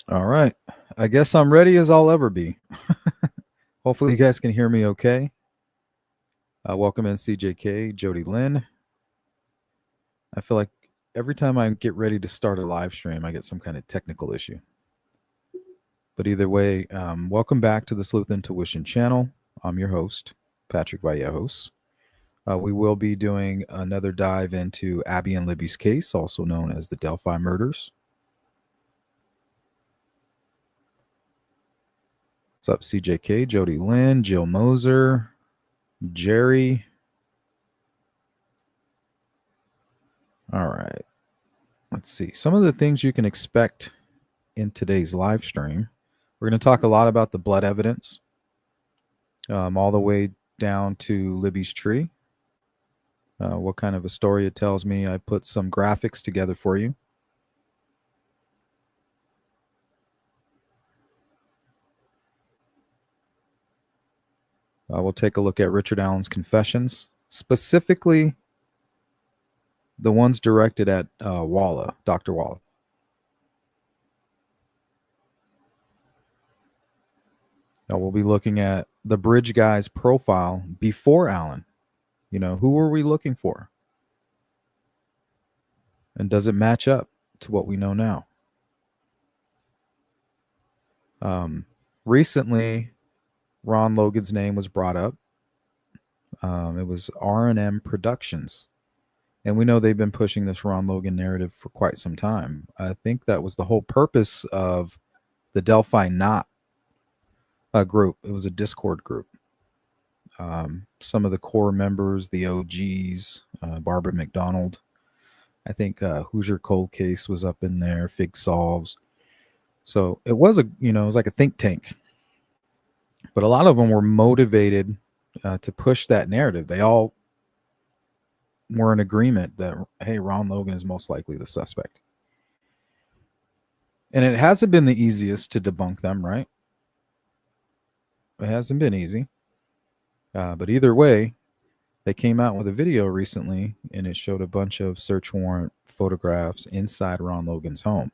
All right. I guess I'm ready as I'll ever be. Hopefully, you guys can hear me okay. Welcome in CJK, Jody Lynn. I feel like every time I get ready to start a live stream, I get some kind of technical issue. But either way, welcome back to the Sleuth Intuition channel. I'm your host, Patrick Vallejos. We will be doing another dive into Abby and Libby's case, also known as the Delphi murders. What's up, CJK, Jody Lynn, Jill Moser, Jerry. All right. Let's see. Some of the things you can expect in today's live stream. We're going to talk a lot about the blood evidence, all the way down to Libby's tree. What kind of a story it tells me. I put some graphics together for you. We'll take a look at Richard Allen's confessions, specifically the ones directed at Walla, Dr. Walla. Now we'll be looking at the bridge guy's profile before Allen. You know, who were we looking for? And does it match up to what we know now? Recently, Ron Logan's name was brought up. It was R&M Productions. And we know they've been pushing this Ron Logan narrative for quite some time. I think that was the whole purpose of the Delphi Knot group. It was a Discord group. Some of the core members, the OGs, Barbara McDonald. I think Hoosier Cold Case was up in there, Fig Solves. So it was it was like a think tank. But a lot of them were motivated to push that narrative. They all were in agreement that, hey, Ron Logan is most likely the suspect. And it hasn't been the easiest to debunk them, right? It hasn't been easy. But either way, they came out with a video recently, and it showed a bunch of search warrant photographs inside Ron Logan's home.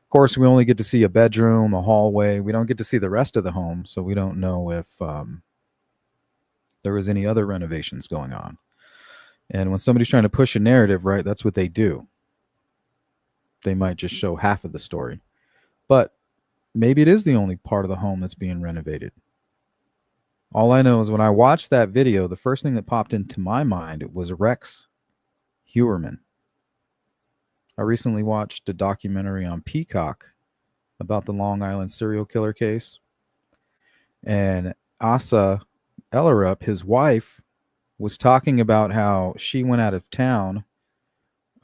Of course, we only get to see a bedroom, a hallway. We don't get to see the rest of the home, so we don't know if there was any other renovations going on. And when somebody's trying to push a narrative, right, that's what they do. They might just show half of the story. But maybe it is the only part of the home that's being renovated. All I know is when I watched that video, the first thing that popped into my mind was Rex Heuermann. I recently watched a documentary on Peacock about the Long Island serial killer case. And Asa Ellerup, his wife, was talking about how she went out of town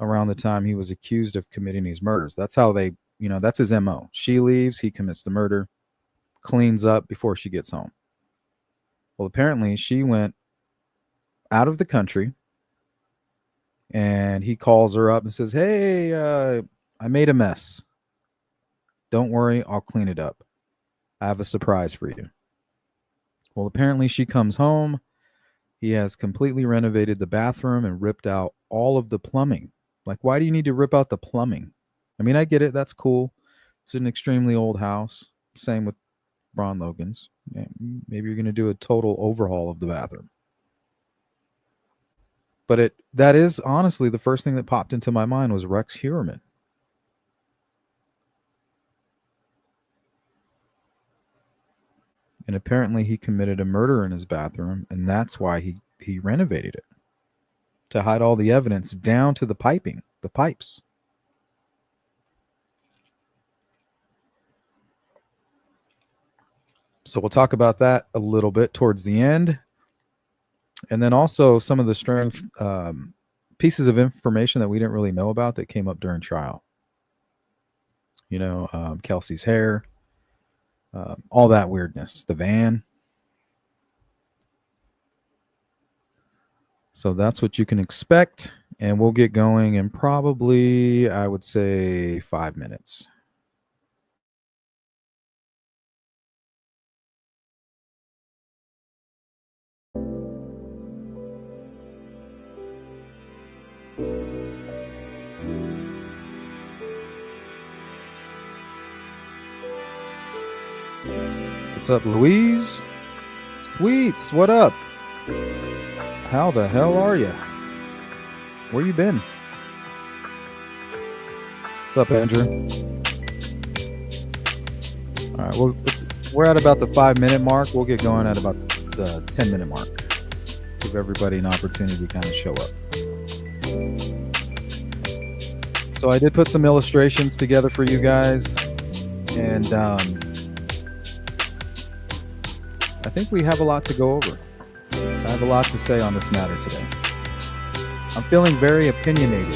around the time he was accused of committing these murders. That's how they, that's his MO. She leaves, he commits the murder, cleans up before she gets home. Well, apparently she went out of the country, and he calls her up and says, hey, I made a mess. Don't worry, I'll clean it up. I have a surprise for you. Well, apparently she comes home. He has completely renovated the bathroom and ripped out all of the plumbing. Like, why do you need to rip out the plumbing? I mean, I get it. That's cool. It's an extremely old house. Same with Ron Logan's. Maybe you're going to do a total overhaul of the bathroom. But that is honestly the first thing that popped into my mind was Rex Heuermann. And apparently he committed a murder in his bathroom, and that's why he renovated it. To hide all the evidence down to the piping, the pipes. So we'll talk about that a little bit towards the end. And then also some of the strange pieces of information that we didn't really know about that came up during trial. Kelsey's hair, all that weirdness, the van. So that's what you can expect. And we'll get going in probably, I would say, 5 minutes. What's up, Louise? Sweets, what up? How the hell are you? Where you been? What's up, Andrew? All right, well, we're at about the 5-minute mark. We'll get going at about the 10-minute mark. Give everybody an opportunity to kind of show up. So I did put some illustrations together for you guys, and I think we have a lot to go over. I have a lot to say on this matter today. I'm feeling very opinionated.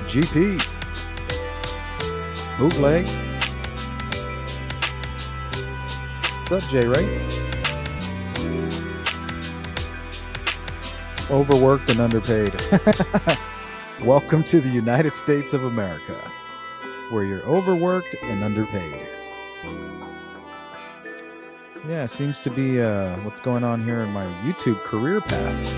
GP. Bootleg. What's up, Jay Ray? Overworked and underpaid. Welcome to the United States of America, where you're overworked and underpaid. Yeah, it seems to be what's going on here in my YouTube career path.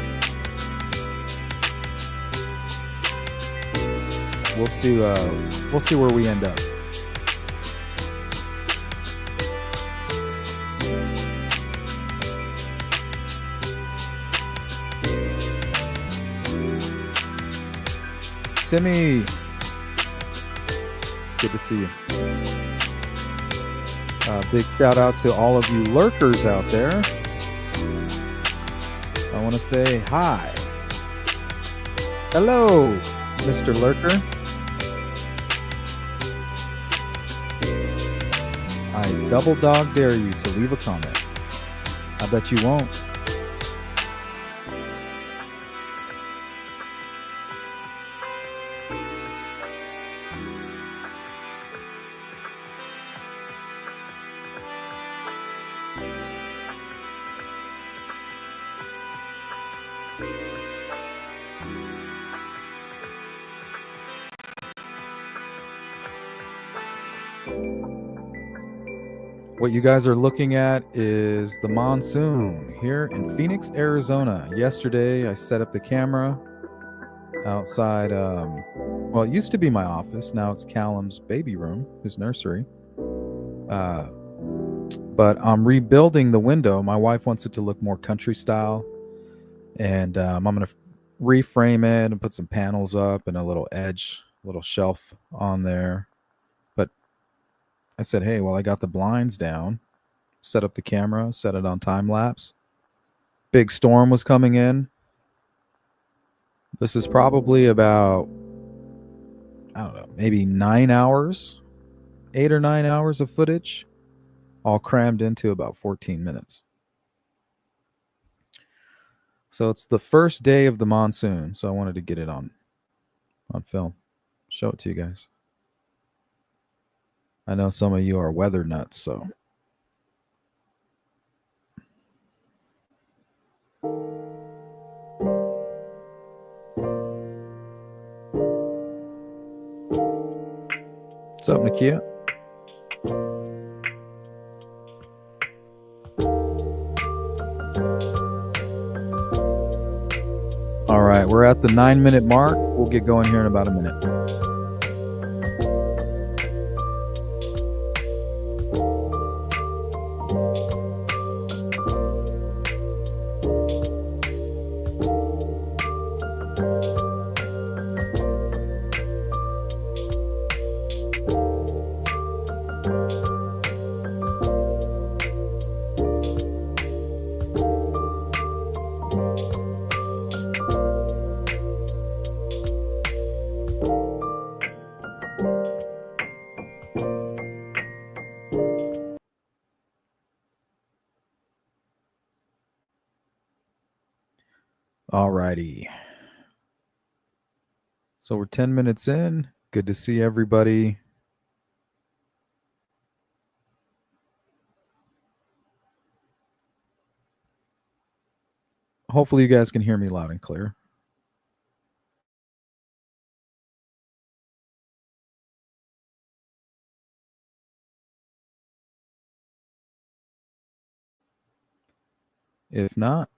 We'll see where we end up. Timmy, good to see you. Big shout out to all of you lurkers out there. I want to say hi. Hello, Mr. Lurker. I double dog dare you to leave a comment. I bet you won't. What you guys are looking at is the monsoon here in Phoenix, Arizona. Yesterday, I set up the camera outside. Well, it used to be my office. Now it's Callum's baby room, his nursery. But I'm rebuilding the window. My wife wants it to look more country style. And I'm going to reframe it and put some panels up and a little edge, little shelf on there. I said, hey, well, I got the blinds down, set up the camera, set it on time lapse. Big storm was coming in. This is probably about, I don't know, maybe 9 hours, 8 or 9 hours of footage, all crammed into about 14 minutes. So it's the first day of the monsoon. So I wanted to get it on film, show it to you guys. I know some of you are weather nuts, so. What's up, Nakia? All right, we're at the 9-minute mark. We'll get going here in about a minute. All righty. So we're 10 minutes in. Good to see everybody. Hopefully you guys can hear me loud and clear. If not,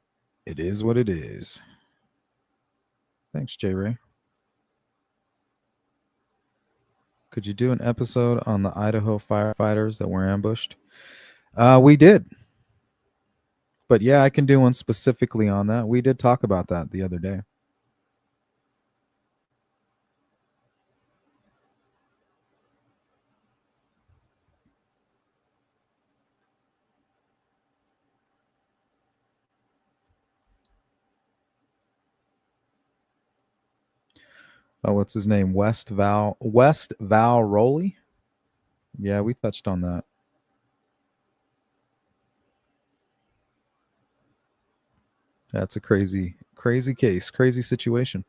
it is what it is. Thanks, J. Ray. Could you do an episode on the Idaho firefighters that were ambushed? We did. But yeah, I can do one specifically on that. We did talk about that the other day. Oh, what's his name? West Val Rowley? Yeah, we touched on that. That's a crazy case, crazy situation.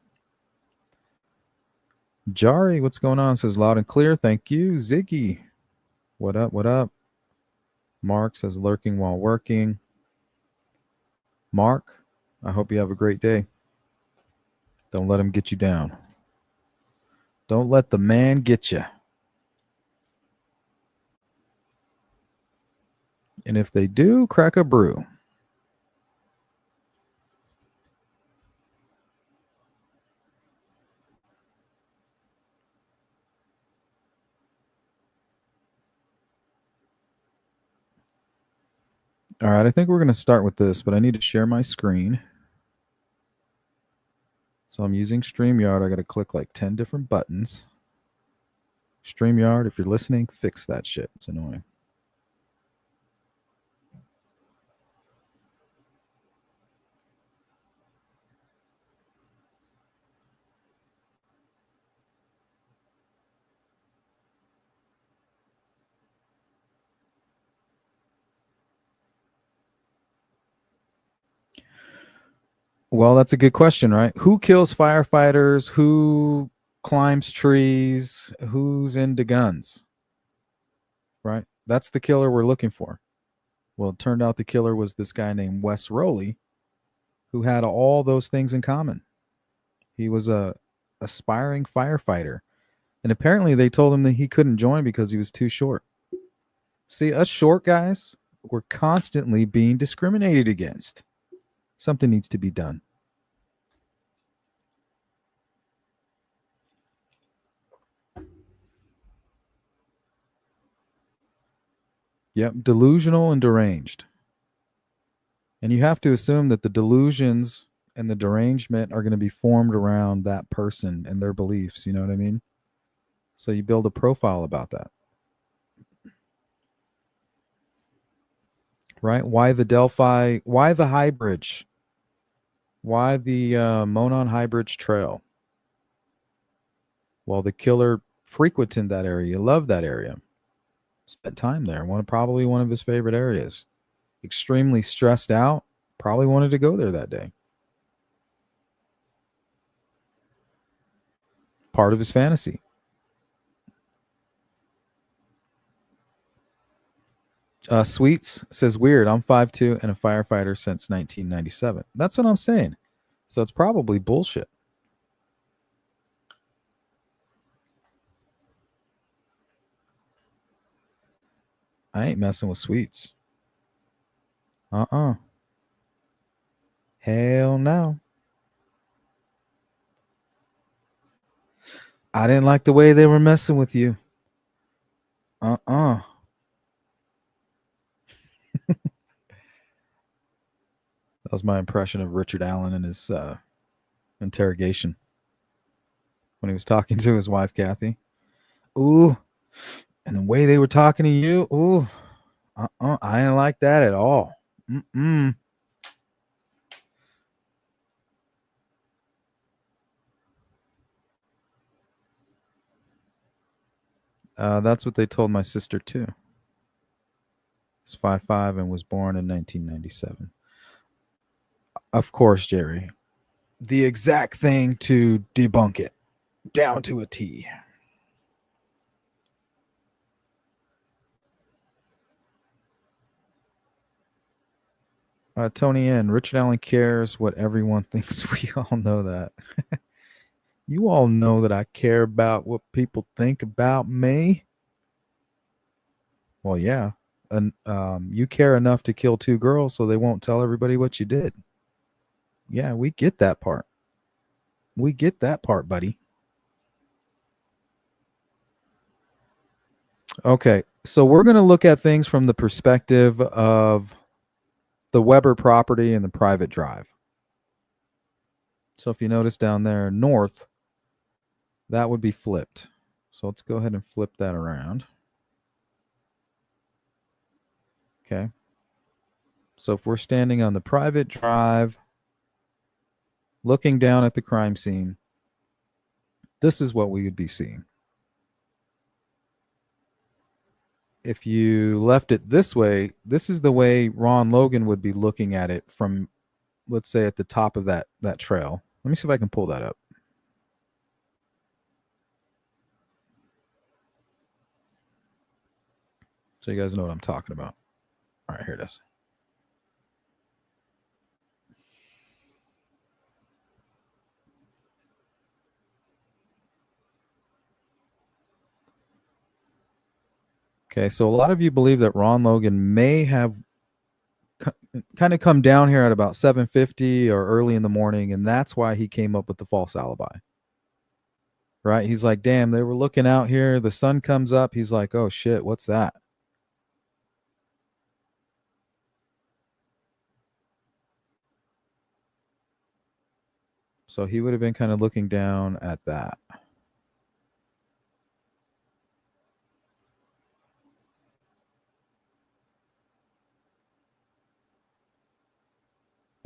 Jari, what's going on? Says loud and clear. Thank you. Ziggy, what up? What up? Mark says lurking while working. Mark, I hope you have a great day. Don't let him get you down. Don't let the man get you. And if they do, crack a brew. All right, I think we're going to start with this, but I need to share my screen. So I'm using StreamYard. I got to click like 10 different buttons. StreamYard, if you're listening, fix that shit. It's annoying. Well, that's a good question, right? Who kills firefighters? Who climbs trees? Who's into guns? Right? That's the killer we're looking for. Well, it turned out the killer was this guy named Wes Rowley, who had all those things in common. He was a aspiring firefighter, and apparently they told him that he couldn't join because he was too short. See, us short guys, we're constantly being discriminated against. Something needs to be done. Yep, delusional and deranged. And you have to assume that the delusions and the derangement are going to be formed around that person and their beliefs. You know what I mean? So you build a profile about that. Right? Why the Delphi? Why the High Bridge? Why the Monon High Bridge Trail? Well, the killer frequented that area. You love that area. Spent time there. Probably one of his favorite areas. Extremely stressed out. Probably wanted to go there that day. Part of his fantasy. Sweets says, weird. I'm 5'2" and a firefighter since 1997. That's what I'm saying. So it's probably bullshit. I ain't messing with Sweets. Hell no. I didn't like the way they were messing with you. That was my impression of Richard Allen in his interrogation when he was talking to his wife, Kathy. Ooh. And the way they were talking to you, ooh. I didn't like that at all. That's what they told my sister too. He's 5'5" and was born in 1997. Of course, Jerry. The exact thing to debunk it down to a T. Tony N. Richard Allen cares what everyone thinks. We all know that. You all know that I care about what people think about me. Well, yeah. And you care enough to kill 2 girls so they won't tell everybody what you did. Yeah, we get that part. We get that part, buddy. Okay, so we're going to look at things from the perspective of the Weber property and the private drive. So if you notice down there north, that would be flipped. So let's go ahead and flip that around. Okay. So if we're standing on the private drive, looking down at the crime scene, this is what we would be seeing. If you left it this way, this is the way Ron Logan would be looking at it from, let's say, at the top of that trail. Let me see if I can pull that up. So you guys know what I'm talking about. All right, here it is. Okay, so a lot of you believe that Ron Logan may have kind of come down here at about 7:50 or early in the morning, and that's why he came up with the false alibi. Right? He's like, "Damn, they were looking out here. The sun comes up." He's like, "Oh shit, what's that?" So he would have been kind of looking down at that.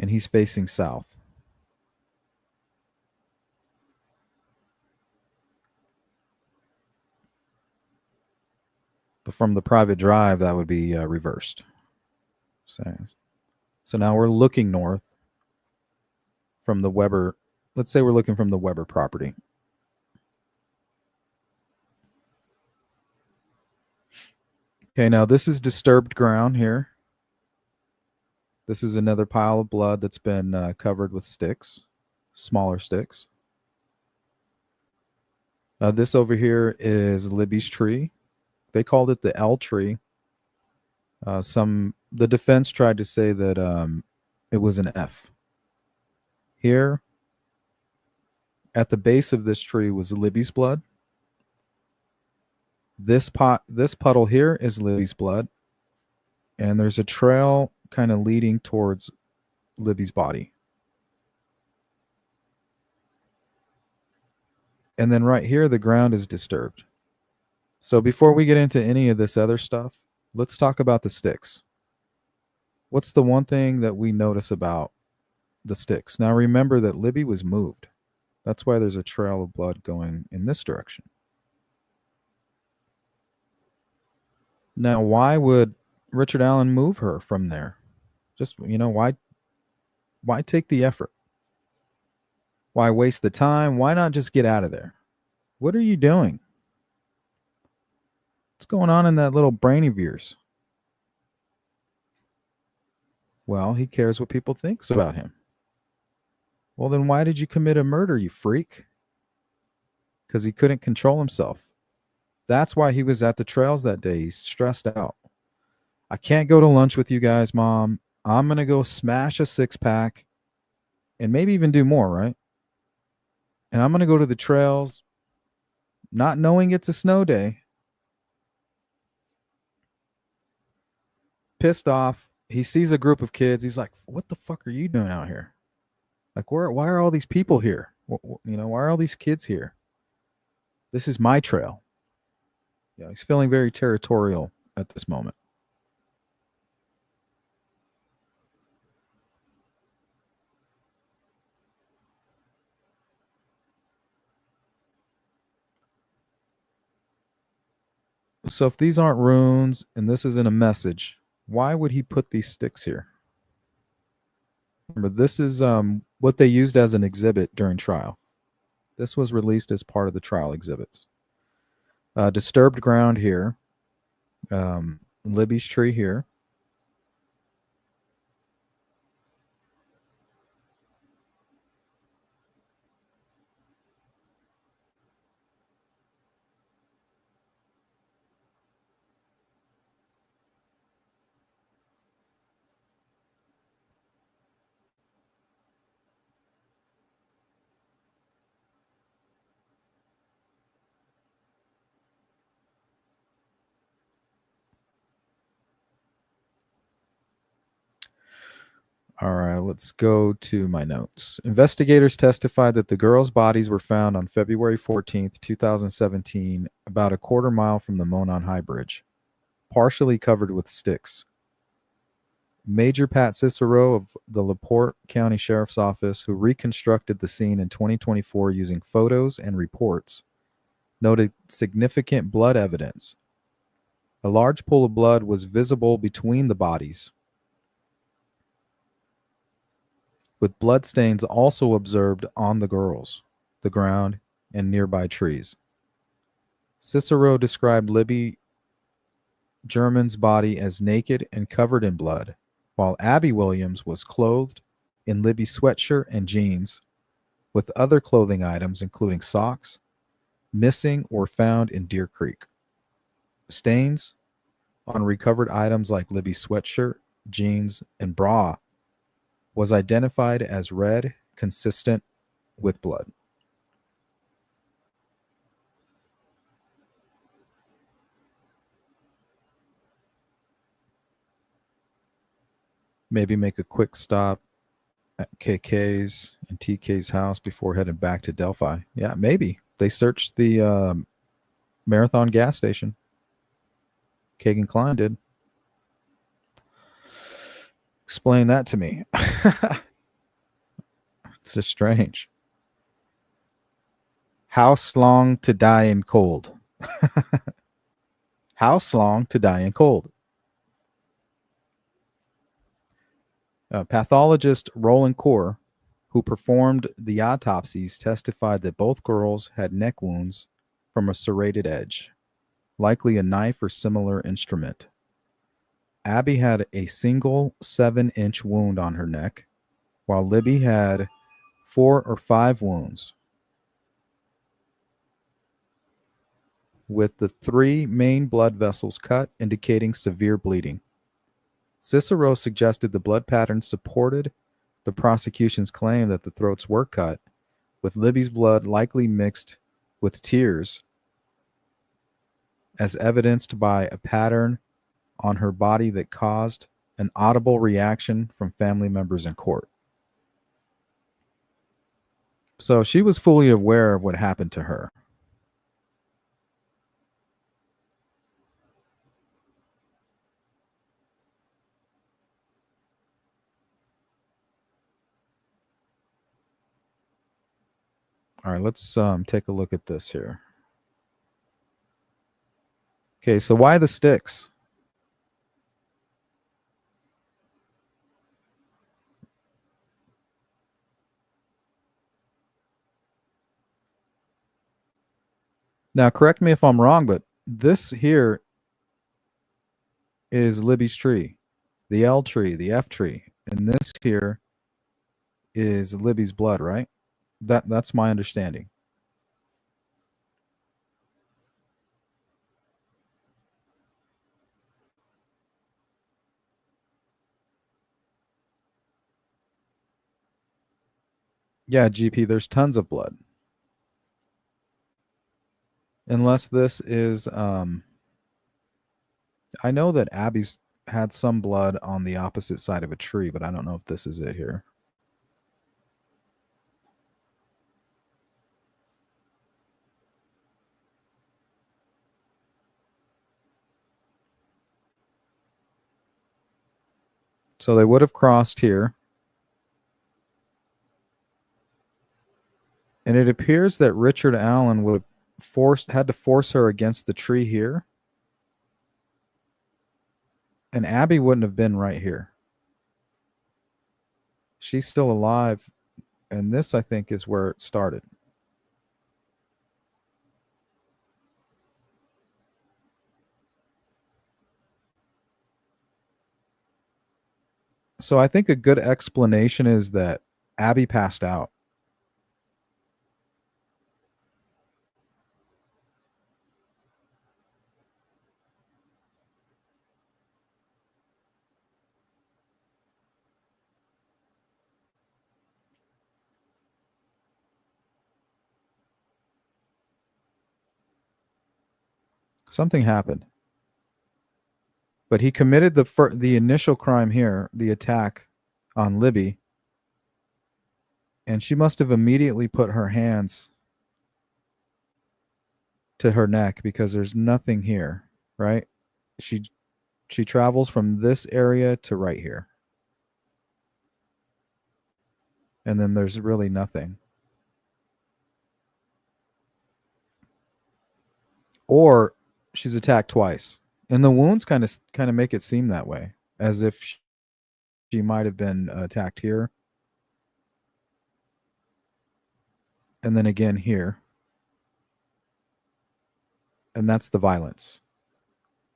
And he's facing south. But from the private drive, that would be reversed. So now we're looking north from the Weber. Let's say we're looking from the Weber property. Okay, now this is disturbed ground here. This is another pile of blood that's been covered with sticks, smaller sticks. This over here is Libby's tree. They called it the L tree. The defense tried to say that it was an F. Here, at the base of this tree was Libby's blood. This puddle here is Libby's blood, and there's a trail kind of leading towards Libby's body. And then right here, the ground is disturbed. So before we get into any of this other stuff, let's talk about the sticks. What's the one thing that we notice about the sticks? Now remember that Libby was moved. That's why there's a trail of blood going in this direction. Now, why would Richard Allen move her from there? Just, why take the effort? Why waste the time? Why not just get out of there? What are you doing? What's going on in that little brain of yours? Well, he cares what people think about him. Well, then why did you commit a murder, you freak? Because he couldn't control himself. That's why he was at the trails that day. He's stressed out. I can't go to lunch with you guys, Mom. I'm going to go smash a 6-pack and maybe even do more, right? And I'm going to go to the trails not knowing it's a snow day. Pissed off. He sees a group of kids. He's like, what the fuck are you doing out here? Like, why are all these people here? Why are all these kids here? This is my trail. Yeah, he's feeling very territorial at this moment. So if these aren't runes and this isn't a message, why would he put these sticks here? Remember, this is what they used as an exhibit during trial. This was released as part of the trial exhibits. Disturbed ground here. Libby's tree here. All right, let's go to my notes. Investigators testified that the girls' bodies were found on February 14th, 2017, about a quarter mile from the Monon High Bridge, partially covered with sticks. Major Pat Cicero of the LaPorte County Sheriff's Office, who reconstructed the scene in 2024 using photos and reports, noted significant blood evidence. A large pool of blood was visible between the bodies, with bloodstains also observed on the girls, the ground, and nearby trees. Cicero described Libby German's body as naked and covered in blood, while Abby Williams was clothed in Libby's sweatshirt and jeans, with other clothing items, including socks, missing or found in Deer Creek. Stains on recovered items like Libby's sweatshirt, jeans, and bra was identified as red, consistent with blood. Maybe make a quick stop at KK's and TK's house before heading back to Delphi. Yeah, maybe. They searched the Marathon gas station. Kagan Kline did. Explain that to me. It's just strange. House long to die in cold. House long to die in cold. Pathologist Roland Core, who performed the autopsies, testified that both girls had neck wounds from a serrated edge, likely a knife or similar instrument. Abby had a single 7-inch wound on her neck, while Libby had 4 or 5 wounds, with the 3 main blood vessels cut, indicating severe bleeding. Cicero suggested the blood pattern supported the prosecution's claim that the throats were cut, with Libby's blood likely mixed with tears, as evidenced by a pattern on her body that caused an audible reaction from family members in court. So she was fully aware of what happened to her. All right, let's take a look at this here. Okay, so why the sticks? Now, correct me if I'm wrong, but this here is Libby's tree, the L tree, the F tree, and this here is Libby's blood, right? That's my understanding. Yeah, GP, there's tons of blood. Unless this is I know that Abby's had some blood on the opposite side of a tree, but I don't know if this is it here. So they would have crossed here. And it appears that Richard Allen would have had to force her against the tree here. And Abby wouldn't have been right here. She's still alive. And this, I think, is where it started. So I think a good explanation is that Abby passed out. Something happened. But he committed the initial crime here, the attack on Libby. And she must have immediately put her hands to her neck because there's nothing here, right? She she travels from this area to right here. And then there's really nothing. Or she's attacked twice. And the wounds kind of make it seem that way, as if she might have been attacked here and then again here. And that's the violence,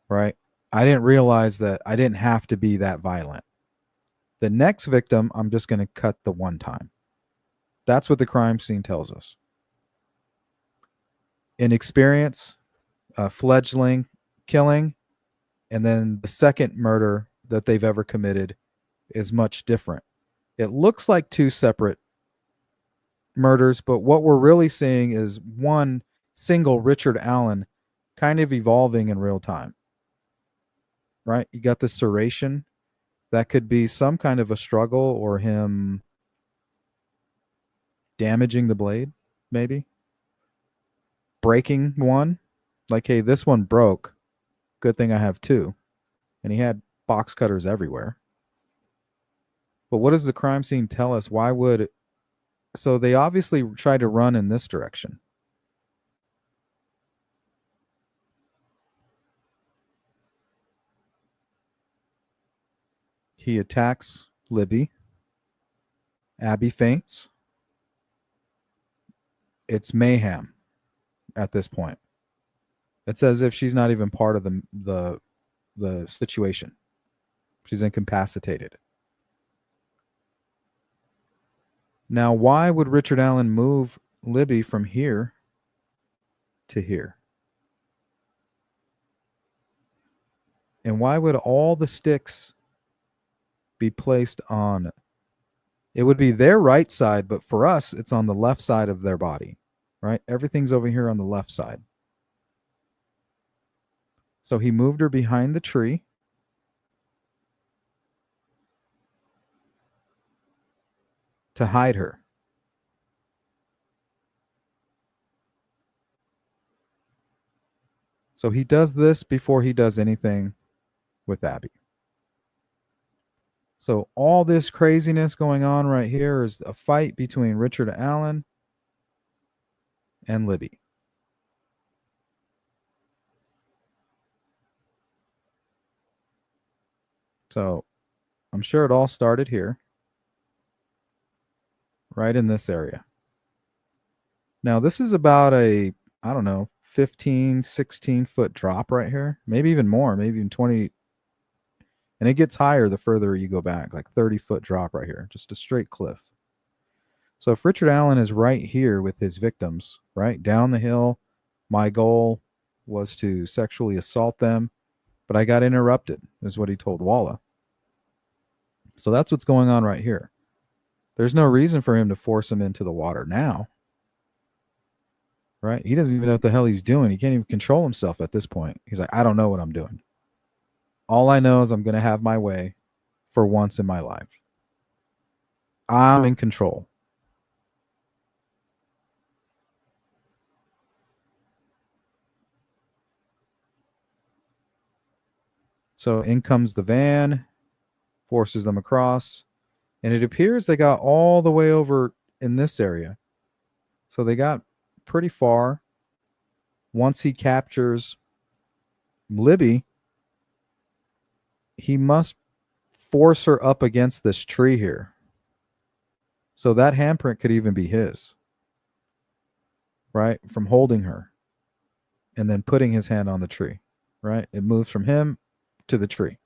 right? I didn't realize that I didn't have to be that violent. The next victim, I'm just going to cut the one time. That's what the crime scene tells us. Inexperience, fledgling killing, and then the second murder that they've ever committed is much different. It looks like two separate murders, but what we're really seeing is one single Richard Allen kind of evolving in real time, right? You got the serration. That could be some kind of a struggle or him damaging the blade, maybe. Breaking one. Like, hey, this one broke. Good thing I have two. And he had box cutters everywhere. But what does the crime scene tell us? Why would... So they obviously tried to run in this direction. He attacks Libby. Abby faints. It's mayhem at this point. It's as if she's not even part of the situation. She's incapacitated. Now, why would Richard Allen move Libby from here to here? And why would all the sticks be placed on... It would be their right side, but for us, it's on the left side of their body, right? Everything's over here on the left side. So he moved her behind the tree. To hide her. So he does this before he does anything with Abby. So all this craziness going on right here is a fight between Richard Allen and Libby. So I'm sure it all started here, right in this area. Now this is about a, I don't know, 15, 16 foot drop right here. Maybe even more, maybe even 20. And it gets higher the further you go back, like 30-foot drop right here, just a straight cliff. So if Richard Allen is right here with his victims, right down the hill, my goal was to sexually assault them, but I got interrupted, is what he told Walla. So that's what's going on right here. There's no reason for him to force him into the water now, right? He doesn't even know what the hell he's doing. He can't even control himself at this point. He's like, I don't know what I'm doing. All I know is I'm going to have my way for once in my life. I'm in control. So in comes the van, forces them across, and it appears they got all the way over in this area. So they got pretty far. Once he captures Libby, he must force her up against this tree here. So that handprint could even be his, right? From holding her and then putting his hand on the tree, right? It moves from him to the tree.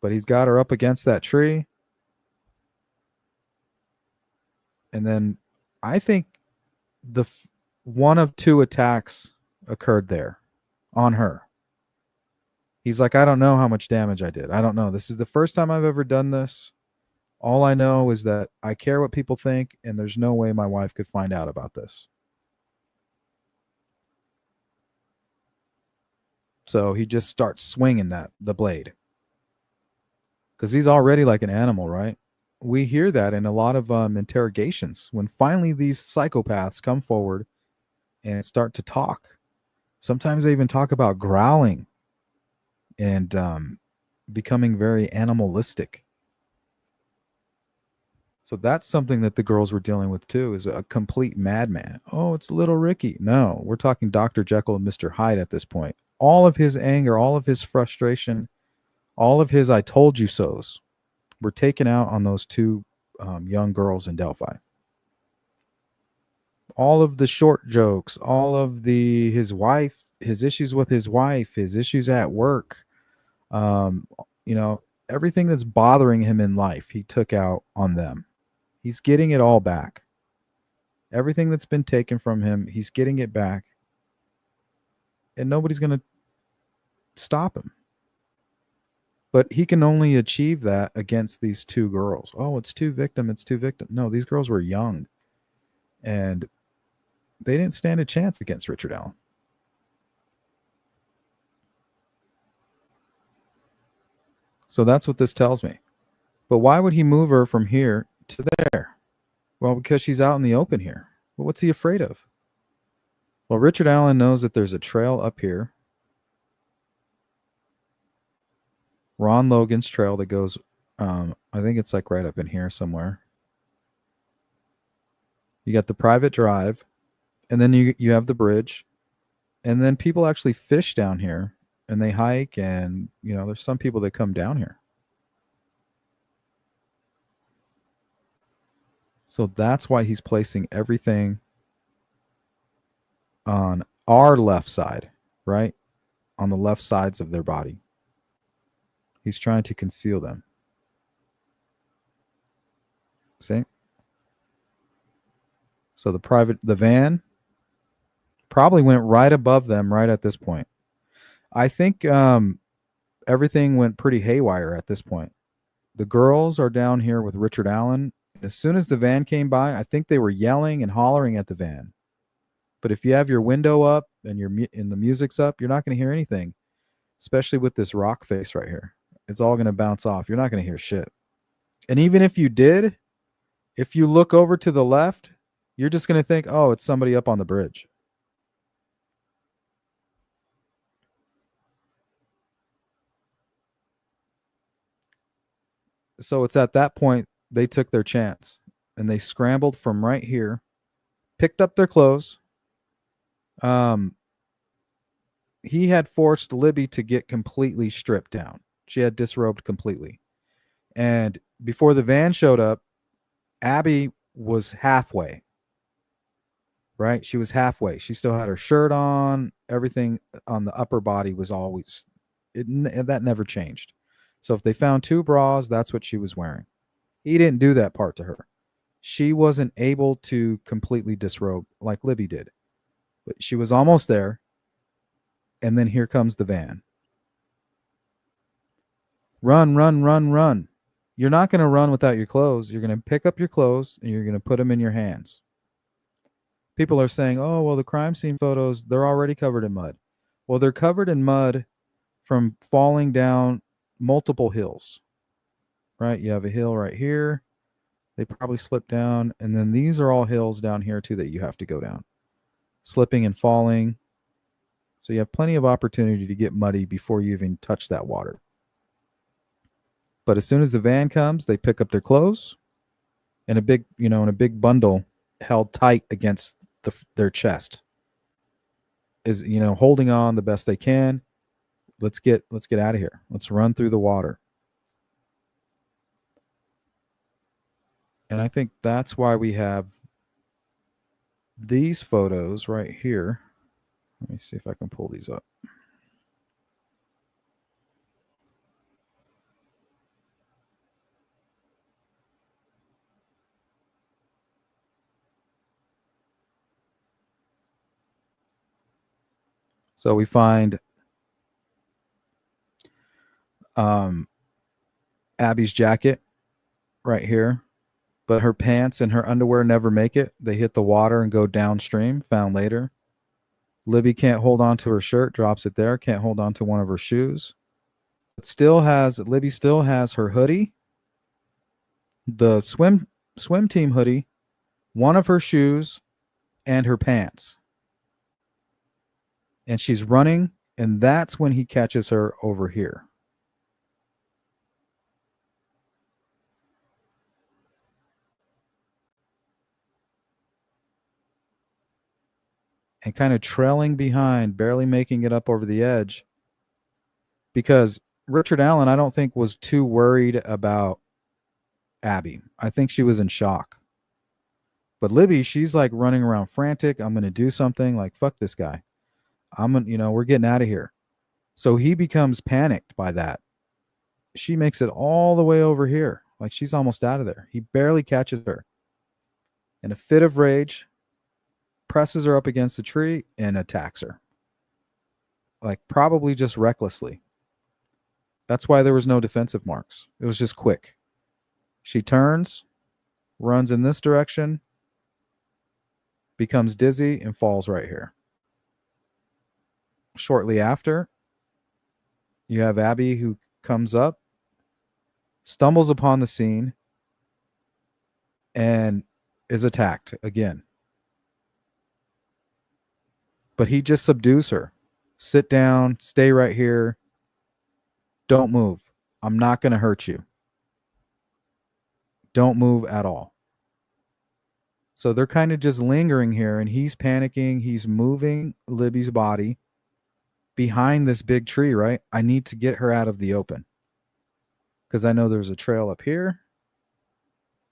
But he's got her up against that tree. And then I think the one of two attacks occurred there on her. He's like, I don't know how much damage I did. I don't know. This is the first time I've ever done this. All I know is that I care what people think, and there's no way my wife could find out about this. So he just starts swinging the blade. because he's already like an animal, right? We hear that in a lot of interrogations when finally these psychopaths come forward and start to talk. Sometimes they even talk about growling and becoming very animalistic. So that's something that the girls were dealing with too, is a complete madman. Oh, it's little Ricky. No, we're talking Dr. Jekyll and Mr. Hyde at this point. All of his anger, all of his frustration, all of his I told you so's were taken out on those two young girls in Delphi. All of the short jokes, all of his wife, his issues with his wife, his issues at work, um, you know, everything that's bothering him in life, he took out on them. He's getting it all back. Everything that's been taken from him, he's getting it back. And nobody's going to stop him. But he can only achieve that against these two girls. Oh, it's two victim. No, these girls were young. And they didn't stand a chance against Richard Allen. So that's what this tells me. But why would he move her from here to there? Well, because she's out in the open here. Well, what's he afraid of? Well, Richard Allen knows that there's a trail up here. Ron Logan's trail that goes, I think it's like right up in here somewhere. You got the private drive, and then you have the bridge, and then people actually fish down here, and they hike, and there's some people that come down here. So that's why he's placing everything on our left side, right? On the left sides of their body. He's trying to conceal them. See? So the van probably went right above them right at this point. I think everything went pretty haywire at this point. The girls are down here with Richard Allen. As soon as the van came by, I think they were yelling and hollering at the van. But if you have your window up and the music's up, you're not going to hear anything, especially with this rock face right here. It's all going to bounce off. You're not going to hear shit. And even if you did, if you look over to the left, you're just going to think, oh, it's somebody up on the bridge. So it's at that point they took their chance and they scrambled from right here, picked up their clothes. He had forced Libby to get completely stripped down. She had disrobed completely. And before the van showed up, Abby was halfway. Right? She was halfway. She still had her shirt on. Everything on the upper body was always, that never changed. So if they found two bras, that's what she was wearing. He didn't do that part to her. She wasn't able to completely disrobe like Libby did. But she was almost there. And then here comes the van. Run, run, run, run. You're not going to run without your clothes. You're going to pick up your clothes and you're going to put them in your hands. People are saying, oh, well, the crime scene photos, they're already covered in mud. Well, they're covered in mud from falling down multiple hills, right? You have a hill right here. They probably slipped down. And then these are all hills down here, too, that you have to go down. Slipping and falling. So you have plenty of opportunity to get muddy before you even touch that water. But as soon as the van comes, they pick up their clothes in a big bundle held tight against their chest. Is holding on the best they can. Let's get out of here. Let's run through the water. And I think that's why we have these photos right here. Let me see if I can pull these up. So we find Abby's jacket right here, but her pants and her underwear never make it. They hit the water and go downstream, found later. Libby can't hold on to her shirt, drops it there, can't hold on to one of her shoes. Libby still has her hoodie, the swim team hoodie, one of her shoes, and her pants. And she's running, and that's when he catches her over here. And kind of trailing behind, barely making it up over the edge. Because Richard Allen, I don't think, was too worried about Abby. I think she was in shock. But Libby, she's like running around frantic. I'm going to do something. Like, fuck this guy. We're getting out of here. So he becomes panicked by that. She makes it all the way over here. Like, she's almost out of there. He barely catches her. In a fit of rage, presses her up against the tree and attacks her. Like, probably just recklessly. That's why there was no defensive marks. It was just quick. She turns, runs in this direction, becomes dizzy, and falls right here. Shortly after, you have Abby, who comes up, stumbles upon the scene, and is attacked again. But he just subdues her. Sit down, stay right here. Don't move. I'm not going to hurt you. Don't move at all. So they're kind of just lingering here, and he's panicking. He's moving Libby's body behind this big tree, right? I need to get her out of the open because I know there's a trail up here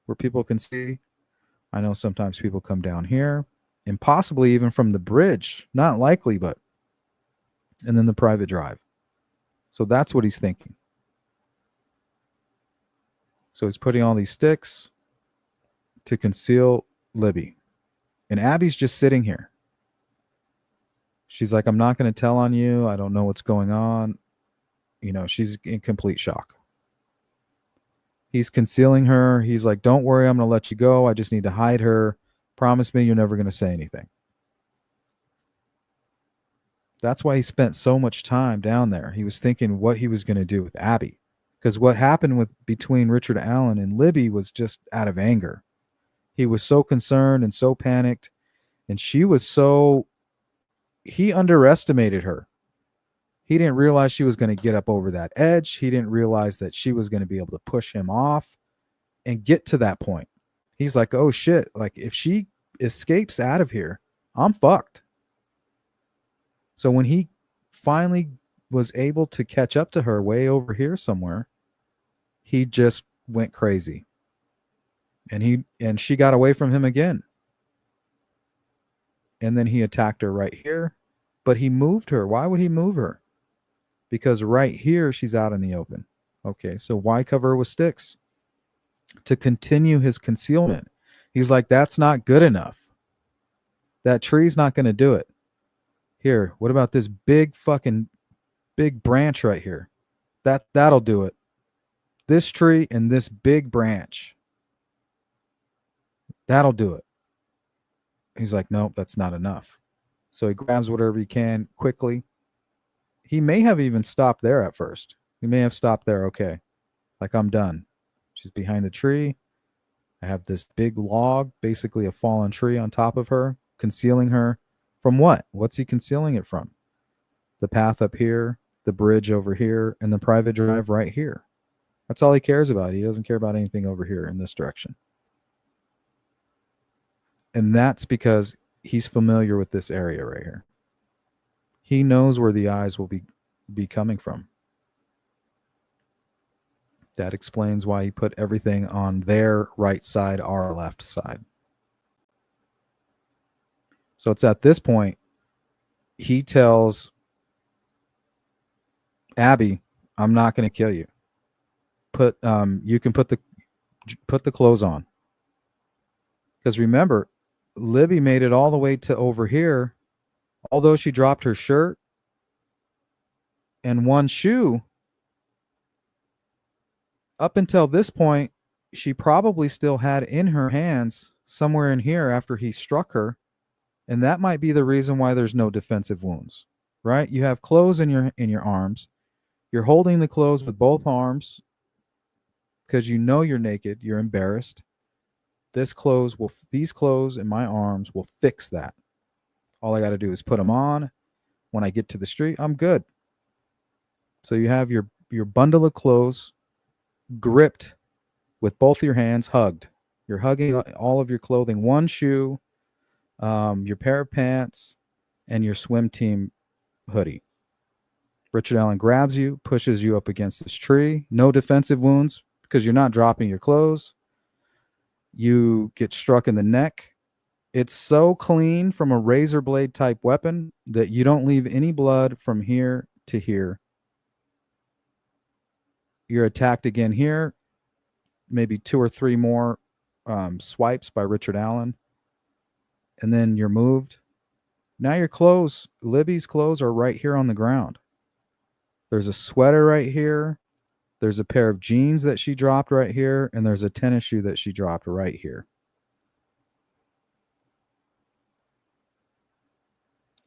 where people can see. I know sometimes people come down here and possibly even from the bridge. Not likely, but and then the private drive. So that's what he's thinking. So he's putting all these sticks to conceal Libby. And Abby's just sitting here. She's like, I'm not going to tell on you. I don't know what's going on. She's in complete shock. He's concealing her. He's like, don't worry, I'm going to let you go. I just need to hide her. Promise me you're never going to say anything. That's why he spent so much time down there. He was thinking what he was going to do with Abby. Because what happened between Richard Allen and Libby was just out of anger. He was so concerned and so panicked. And he underestimated her. He didn't realize she was going to get up over that edge. He didn't realize that she was going to be able to push him off and get to that point. He's like, oh shit. Like, if she escapes out of here, I'm fucked. So when he finally was able to catch up to her way over here somewhere, he just went crazy. And she got away from him again. And then he attacked her right here, but he moved her. Why would he move her? Because right here, she's out in the open. Okay, so why cover her with sticks? To continue his concealment. He's like, that's not good enough. That tree's not going to do it. Here, what about this big branch right here? That'll do it. This tree and this big branch. That'll do it. He's like, nope, that's not enough. So he grabs whatever he can quickly. He may have even stopped there at first. He may have stopped there. Okay. Like, I'm done. She's behind the tree. I have this big log, basically a fallen tree on top of her, concealing her from what? What's he concealing it from? The path up here, the bridge over here, and the private drive right here. That's all he cares about. He doesn't care about anything over here in this direction. And that's because he's familiar with this area right here. He knows where the eyes will be coming from. That explains why he put everything on their right side, our left side. So it's at this point he tells Abby, I'm not going to kill you. You can put the clothes on. Because remember, Libby made it all the way to over here. Although she dropped her shirt and one shoe, up until this point, she probably still had in her hands somewhere in here after he struck her. And that might be the reason why there's no defensive wounds, right? You have clothes in your arms. You're holding the clothes with both arms because you know you're naked. You're embarrassed. These clothes in my arms will fix that. All I got to do is put them on. When I get to the street, I'm good. So you have your bundle of clothes gripped with both your hands, hugged. You're hugging all of your clothing, one shoe, your pair of pants, and your swim team hoodie. Richard Allen grabs you, pushes you up against this tree. No defensive wounds because you're not dropping your clothes. You get struck in the neck. It's so clean from a razor blade type weapon that you don't leave any blood from here to here. You're attacked again here. Maybe 2 or 3 more swipes by Richard Allen. And then you're moved. Now your clothes, Libby's clothes, are right here on the ground. There's a sweater right here. There's a pair of jeans that she dropped right here. And there's a tennis shoe that she dropped right here.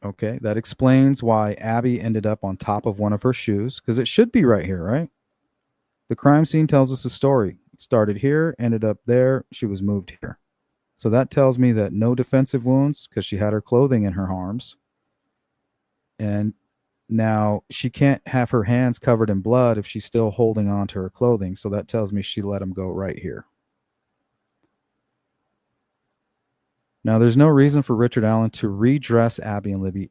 Okay, that explains why Abby ended up on top of one of her shoes, because it should be right here, right? The crime scene tells us a story. It started here, ended up there. She was moved here. So that tells me that no defensive wounds because she had her clothing in her arms. And now she can't have her hands covered in blood if she's still holding on to her clothing. So that tells me she let him go right here. Now, there's no reason for Richard Allen to redress Abby and Libby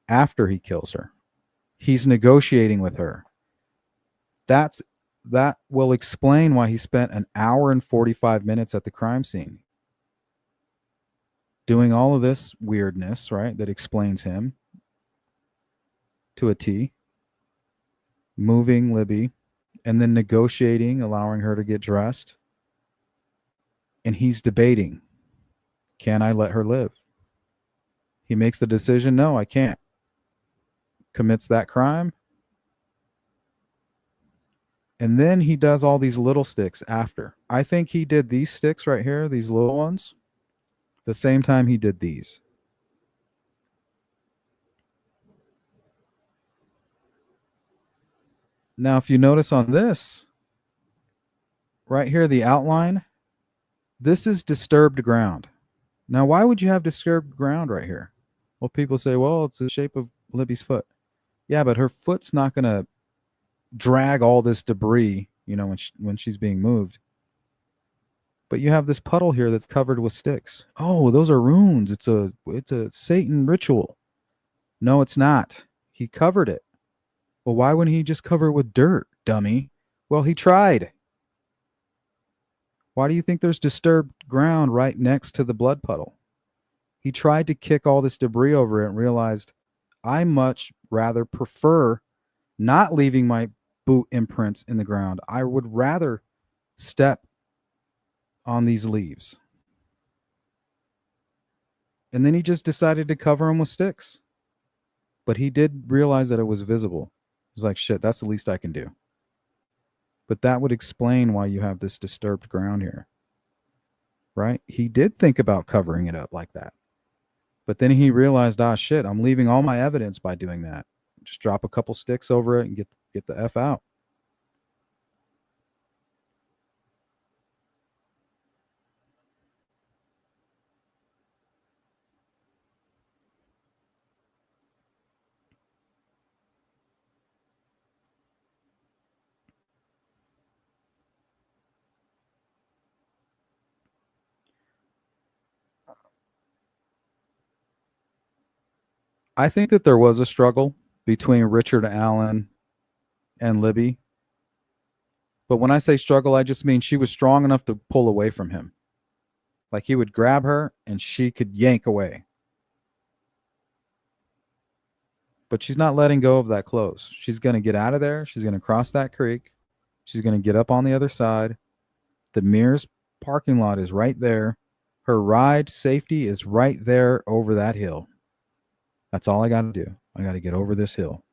after he kills her. He's negotiating with her. That will explain why he spent an hour and 45 minutes at the crime scene doing all of this weirdness, right? That explains him to a T, moving Libby, and then negotiating, allowing her to get dressed. And he's debating, can I let her live? He makes the decision, no, I can't. Commits that crime. And then he does all these little sticks after. I think he did these sticks right here, these little ones, the same time he did these. Now, if you notice on this, right here, the outline, this is disturbed ground. Now, why would you have disturbed ground right here? Well, people say, well, it's the shape of Libby's foot. Yeah, but her foot's not going to drag all this debris, when she's being moved. But you have this puddle here that's covered with sticks. Oh, those are runes. It's a Satan ritual. No, it's not. He covered it. Well, why wouldn't he just cover it with dirt, dummy? Well, he tried. Why do you think there's disturbed ground right next to the blood puddle? He tried to kick all this debris over it and realized, I much rather prefer not leaving my boot imprints in the ground. I would rather step on these leaves. And then he just decided to cover them with sticks. But he did realize that it was visible. He was like, shit, that's the least I can do. But that would explain why you have this disturbed ground here. Right? He did think about covering it up like that. But then he realized, shit, I'm leaving all my evidence by doing that. Just drop a couple sticks over it and get the F out. I think that there was a struggle between Richard Allen and Libby. But when I say struggle, I just mean she was strong enough to pull away from him. Like he would grab her and she could yank away. But she's not letting go of that close. She's going to get out of there. She's going to cross that creek. She's going to get up on the other side. The Mears parking lot is right there. Her ride safety is right there over that hill. That's all I got to do. I got to get over this hill.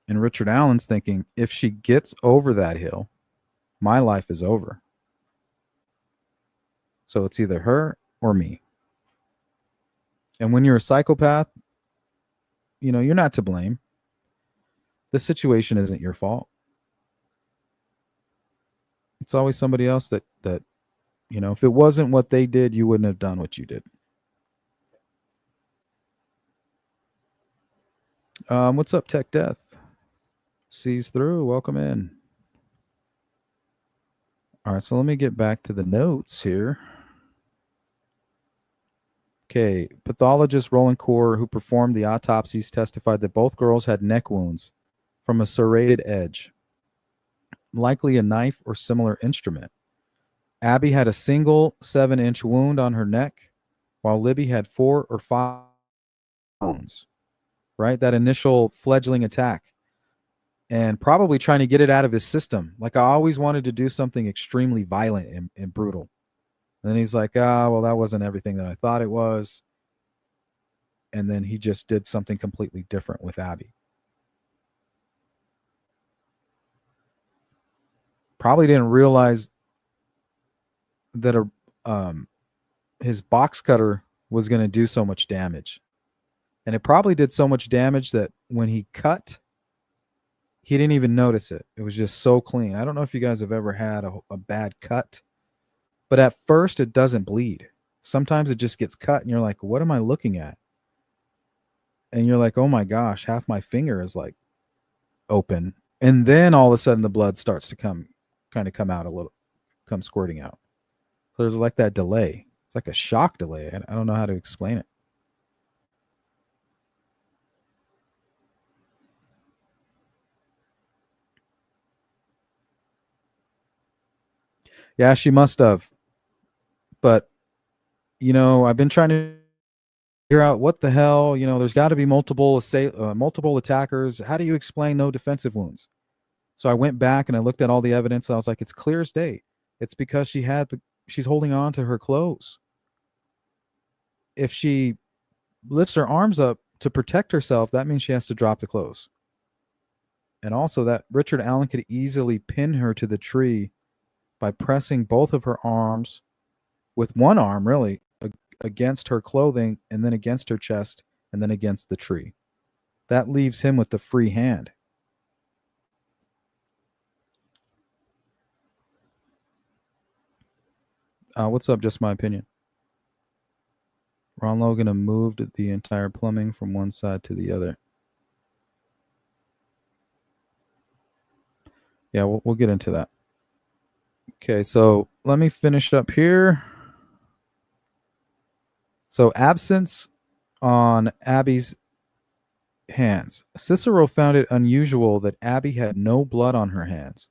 And Richard Allen's thinking, if she gets over that hill, my life is over. So it's either her or me. And when you're a psychopath, you're not to blame. the situation isn't your fault. It's always somebody else that if it wasn't what they did, you wouldn't have done what you did. What's up, Tech Death? Sees through. Welcome in. All right, so let me get back to the notes here. Okay, pathologist Roland Kaur, who performed the autopsies, testified that both girls had neck wounds from a serrated edge, likely a knife or similar instrument. Abby had a single 7-inch wound on her neck, while Libby had 4 or 5 wounds. Right, that initial fledgling attack, and probably trying to get it out of his system. Like, I always wanted to do something extremely violent and brutal. And then he's like, well, that wasn't everything that I thought it was. And then he just did something completely different with Abby. Probably didn't realize that his box cutter was going to do so much damage. And it probably did so much damage that when he cut, he didn't even notice it. It was just so clean. I don't know if you guys have ever had a bad cut, but at first it doesn't bleed. Sometimes it just gets cut and you're like, what am I looking at? And you're like, oh my gosh, half my finger is like open. And then all of a sudden the blood starts to come out a little, come squirting out. So there's like that delay. It's like a shock delay. I don't know how to explain it. Yeah, she must have. But, I've been trying to figure out what the hell, there's got to be multiple attackers. How do you explain no defensive wounds? So I went back and I looked at all the evidence. And I was like, it's clear as day. It's because she's holding on to her clothes. If she lifts her arms up to protect herself, that means she has to drop the clothes. And also that Richard Allen could easily pin her to the tree by pressing both of her arms with one arm, really, against her clothing and then against her chest and then against the tree. That leaves him with the free hand. What's up? Just my opinion. Ron Logan moved the entire plumbing from one side to the other. Yeah, we'll get into that. Okay, so let me finish up here. So absence on Abby's hands. Cicero found it unusual that Abby had no blood on her hands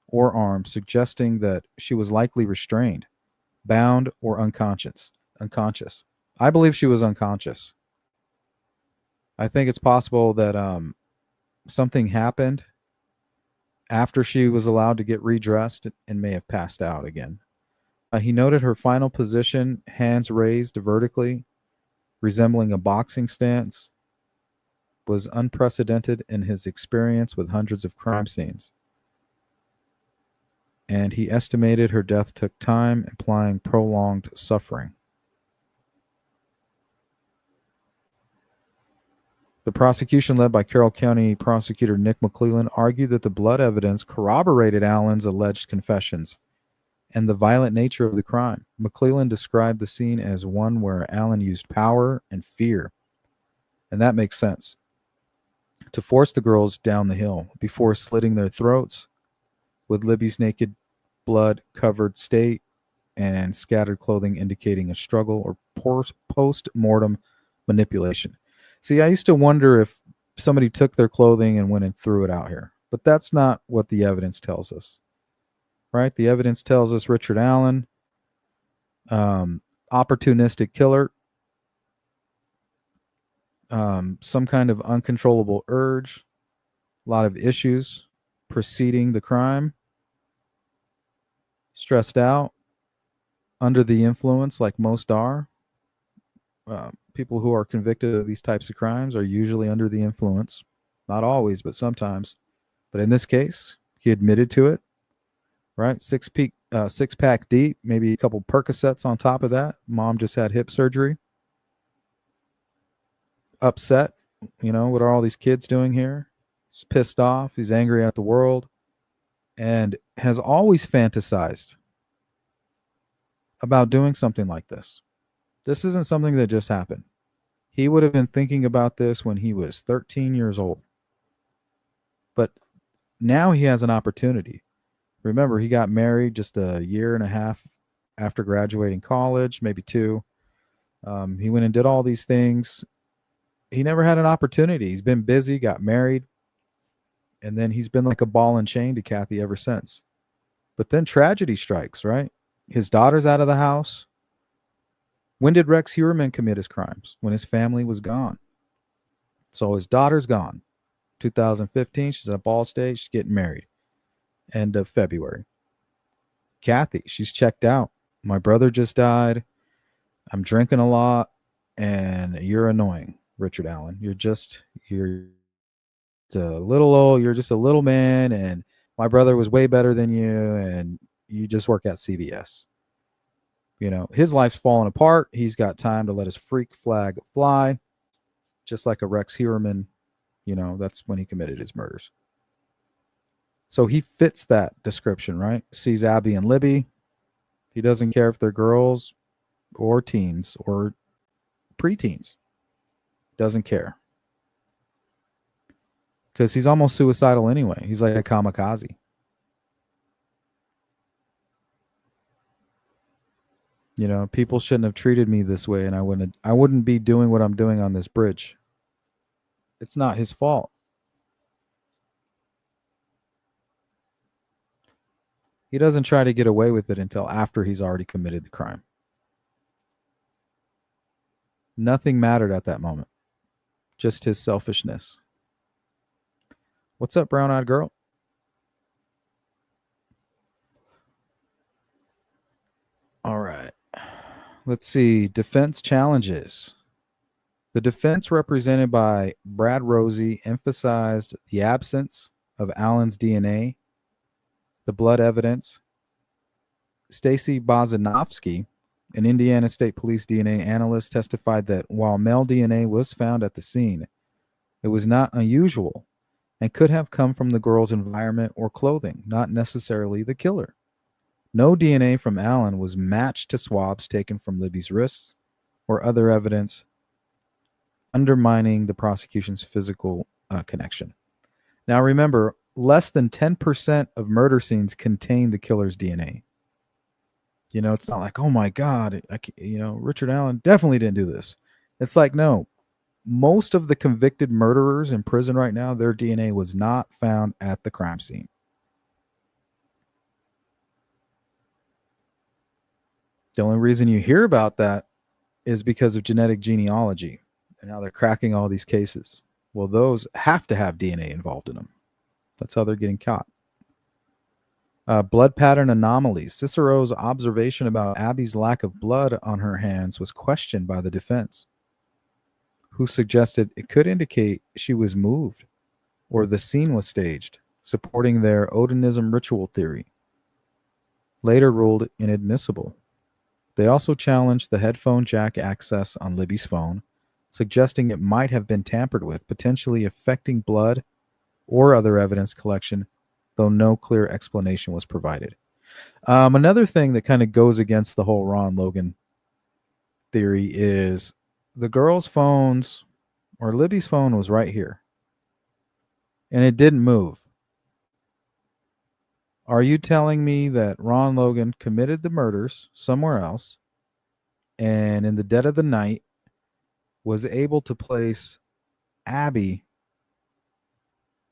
or arms, suggesting that she was likely restrained, bound, or unconscious. I believe she was unconscious. I think it's possible that something happened after she was allowed to get redressed and may have passed out again. He noted her final position, hands raised vertically, resembling a boxing stance, was unprecedented in his experience with hundreds of crime scenes. And he estimated her death took time, implying prolonged suffering. The prosecution, led by Carroll County prosecutor Nick McClellan, argued that the blood evidence corroborated Allen's alleged confessions and the violent nature of the crime. McClellan described the scene as one where Allen used power and fear, and that makes sense, to force the girls down the hill before slitting their throats, with Libby's naked, blood-covered state and scattered clothing indicating a struggle or post-mortem manipulation. See, I used to wonder if somebody took their clothing and went and threw it out here, but that's not what the evidence tells us, right? The evidence tells us Richard Allen, opportunistic killer, some kind of uncontrollable urge, a lot of issues preceding the crime, stressed out, under the influence, like most are. People who are convicted of these types of crimes are usually under the influence. Not always, but sometimes. But in this case, he admitted to it, right? Six-pack deep, maybe a couple Percocets on top of that. Mom just had hip surgery. Upset, what are all these kids doing here? He's pissed off. He's angry at the world and has always fantasized about doing something like this. This isn't something that just happened. He would have been thinking about this when he was 13 years old. But now he has an opportunity. Remember, he got married just a year and a half after graduating college, maybe two. He went and did all these things. He never had an opportunity. He's been busy, got married, and then he's been like a ball and chain to Kathy ever since. But then tragedy strikes, right? His daughter's out of the house. When did Rex Heuermann commit his crimes? When his family was gone. So his daughter's gone. 2015, she's at Ball State. She's getting married. End of February. Kathy, she's checked out. My brother just died. I'm drinking a lot, and you're annoying, Richard Allen. You're just a little old. You're just a little man, and my brother was way better than you, and you just work at CVS. You know, his life's falling apart. He's got time to let his freak flag fly, just like a Rex Heuermann. You know, that's when he committed his murders. So he fits that description, right? Sees Abby and Libby. He doesn't care if they're girls or teens or preteens. Doesn't care. Because he's almost suicidal anyway. He's like a kamikaze. You know, people shouldn't have treated me this way, and I wouldn't be doing what I'm doing on this bridge. It's not his fault. He doesn't try to get away with it until after he's already committed the crime. Nothing mattered at that moment. Just his selfishness. What's up, brown-eyed girl? All right. Let's see. Defense challenges. The defense, represented by Brad Rosie, emphasized the absence of Allen's DNA, the blood evidence. Stacy Bozanovsky, an Indiana State Police DNA analyst, testified that while male DNA was found at the scene, it was not unusual and could have come from the girl's environment or clothing, not necessarily the killer. No DNA from Allen was matched to swabs taken from Libby's wrists or other evidence undermining the prosecution's physical connection. Now remember, less than 10% of murder scenes contain the killer's DNA. You know, it's not like, oh my God, Richard Allen definitely didn't do this. It's like, no, most of the convicted murderers in prison right now, their DNA was not found at the crime scene. The only reason you hear about that is because of genetic genealogy and how they're cracking all these cases. Well, those have to have DNA involved in them. That's how they're getting caught. Blood pattern anomalies. Cicero's observation about Abby's lack of blood on her hands was questioned by the defense, who suggested it could indicate she was moved or the scene was staged, supporting their Odinism ritual theory. Later ruled inadmissible. They also challenged the headphone jack access on Libby's phone, suggesting it might have been tampered with, potentially affecting blood or other evidence collection, though no clear explanation was provided. Another thing that kind of goes against the whole Ron Logan theory is the girls' phones, or Libby's phone, was right here, and it didn't move. Are you telling me that Ron Logan committed the murders somewhere else and in the dead of the night was able to place Abby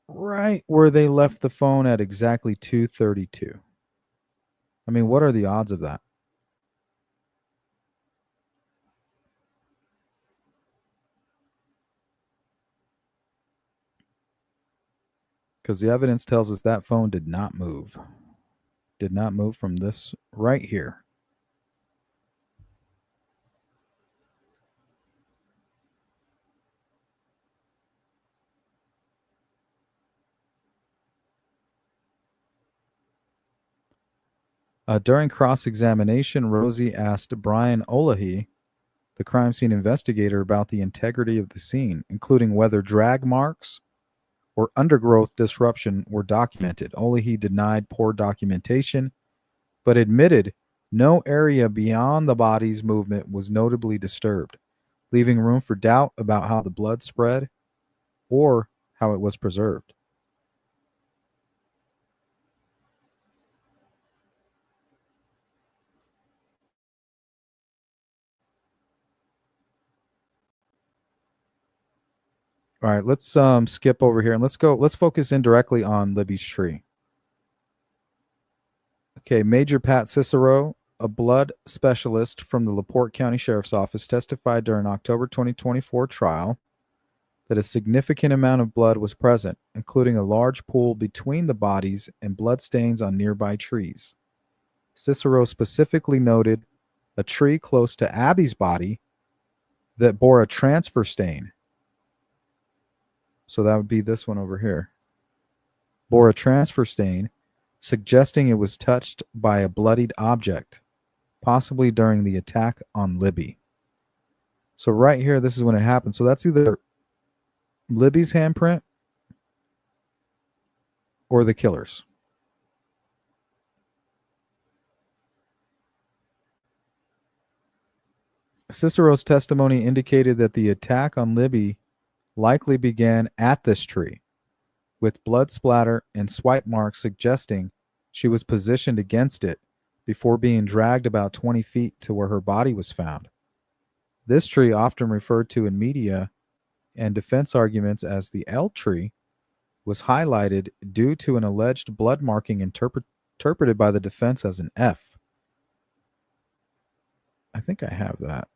right where they left the phone at exactly 2:32? I mean, what are the odds of that? Because the evidence tells us that phone did not move. Did not move from this right here. During cross-examination, Rosie asked Brian Olahi, the crime scene investigator, about the integrity of the scene, including whether drag marks or undergrowth disruption were documented. Only he denied poor documentation, but admitted no area beyond the body's movement was notably disturbed, leaving room for doubt about how the blood spread or how it was preserved. All right, let's skip over here and let's focus in directly on Libby's tree. Okay, Major Pat Cicero, a blood specialist from the LaPorte County Sheriff's Office, testified during October 2024 trial that a significant amount of blood was present, including a large pool between the bodies and blood stains on nearby trees. Cicero specifically noted a tree close to Abby's body that bore a transfer stain. So that would be this one over here. Bore a transfer stain, suggesting it was touched by a bloodied object, possibly during the attack on Libby. So right here, this is when it happened. So that's either Libby's handprint or the killer's. Cicero's testimony indicated that the attack on Libby likely began at this tree, with blood splatter and swipe marks suggesting she was positioned against it before being dragged about 20 feet to where her body was found. This tree, often referred to in media and defense arguments as the L tree, was highlighted due to an alleged blood marking interpreted by the defense as an F. I think I have that.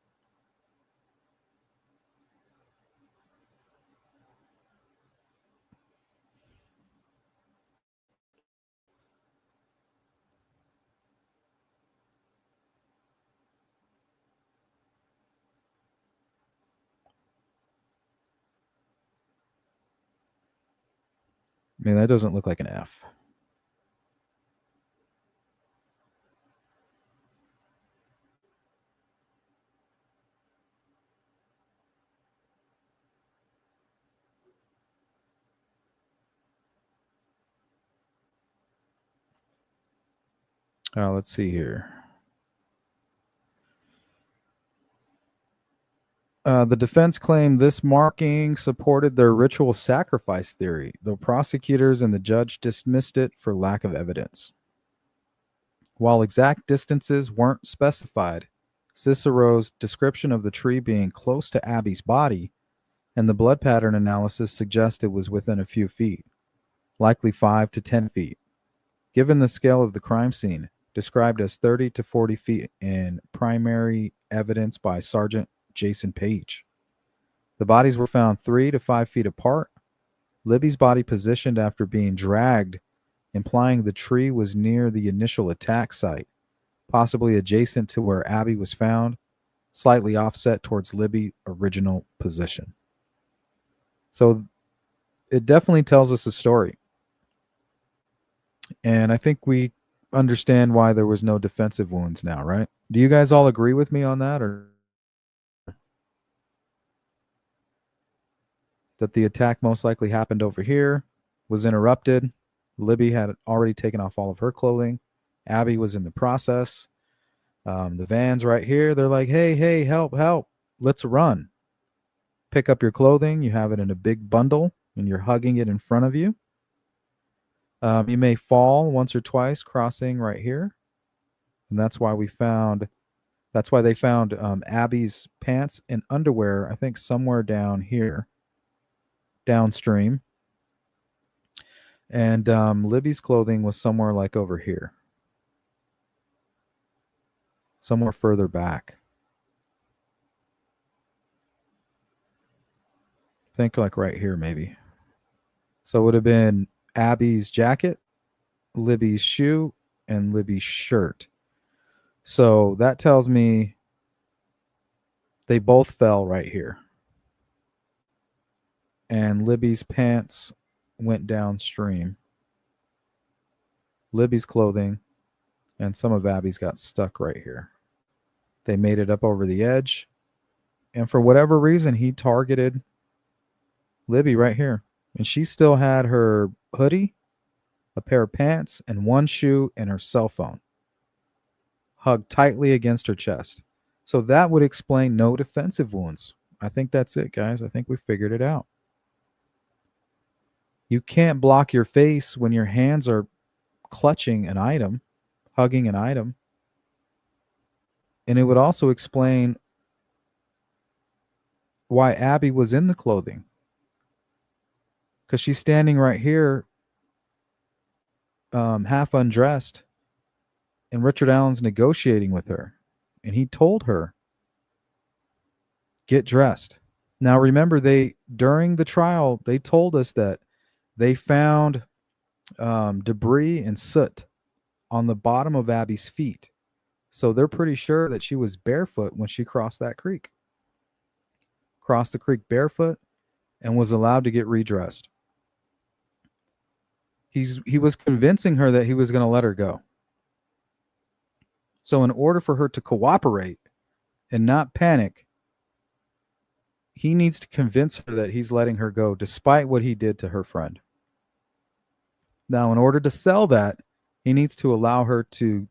I mean, that doesn't look like an F. Let's see here. The defense claimed this marking supported their ritual sacrifice theory, though prosecutors and the judge dismissed it for lack of evidence. While exact distances weren't specified, Cicero's description of the tree being close to Abby's body and the blood pattern analysis suggest it was within a few feet, likely 5 to 10 feet. Given the scale of the crime scene, described as 30 to 40 feet in primary evidence by Sergeant Jason Page. The bodies were found 3 to 5 feet apart. Libby's body positioned after being dragged, implying the tree was near the initial attack site, possibly adjacent to where Abby was found, slightly offset towards Libby's original position. So it definitely tells us a story. And I think we understand why there was no defensive wounds now, right? Do you guys all agree with me on that, or that the attack most likely happened over here, was interrupted? Libby had already taken off all of her clothing. Abby was in the process. The van's right here. They're like, hey, help, let's run. Pick up your clothing. You have it in a big bundle, and you're hugging it in front of you. You may fall once or twice crossing right here. And that's why they found Abby's pants and underwear, I think somewhere down here, downstream. And Libby's clothing was somewhere like over here, somewhere further back. Think like right here, maybe. So it would have been Abby's jacket, Libby's shoe, and Libby's shirt. So that tells me they both fell right here. And Libby's pants went downstream. Libby's clothing and some of Abby's got stuck right here. They made it up over the edge. And for whatever reason, he targeted Libby right here And she still had her hoodie, a pair of pants, and one shoe and her cell phone hugged tightly against her chest. So that would explain no defensive wounds. I think that's it, guys. I think we figured it out. You can't block your face when your hands are clutching an item, hugging an item. And it would also explain why Abby was in the clothing. Because she's standing right here, half undressed, and Richard Allen's negotiating with her. And he told her, get dressed. Now, remember, during the trial, they told us that they found debris and soot on the bottom of Abby's feet. So they're pretty sure that she was barefoot when she crossed that creek. Crossed the creek barefoot and was allowed to get redressed. He was convincing her that he was going to let her go. So in order for her to cooperate and not panic, he needs to convince her that he's letting her go despite what he did to her friend. Now, in order to sell that, he needs to allow her to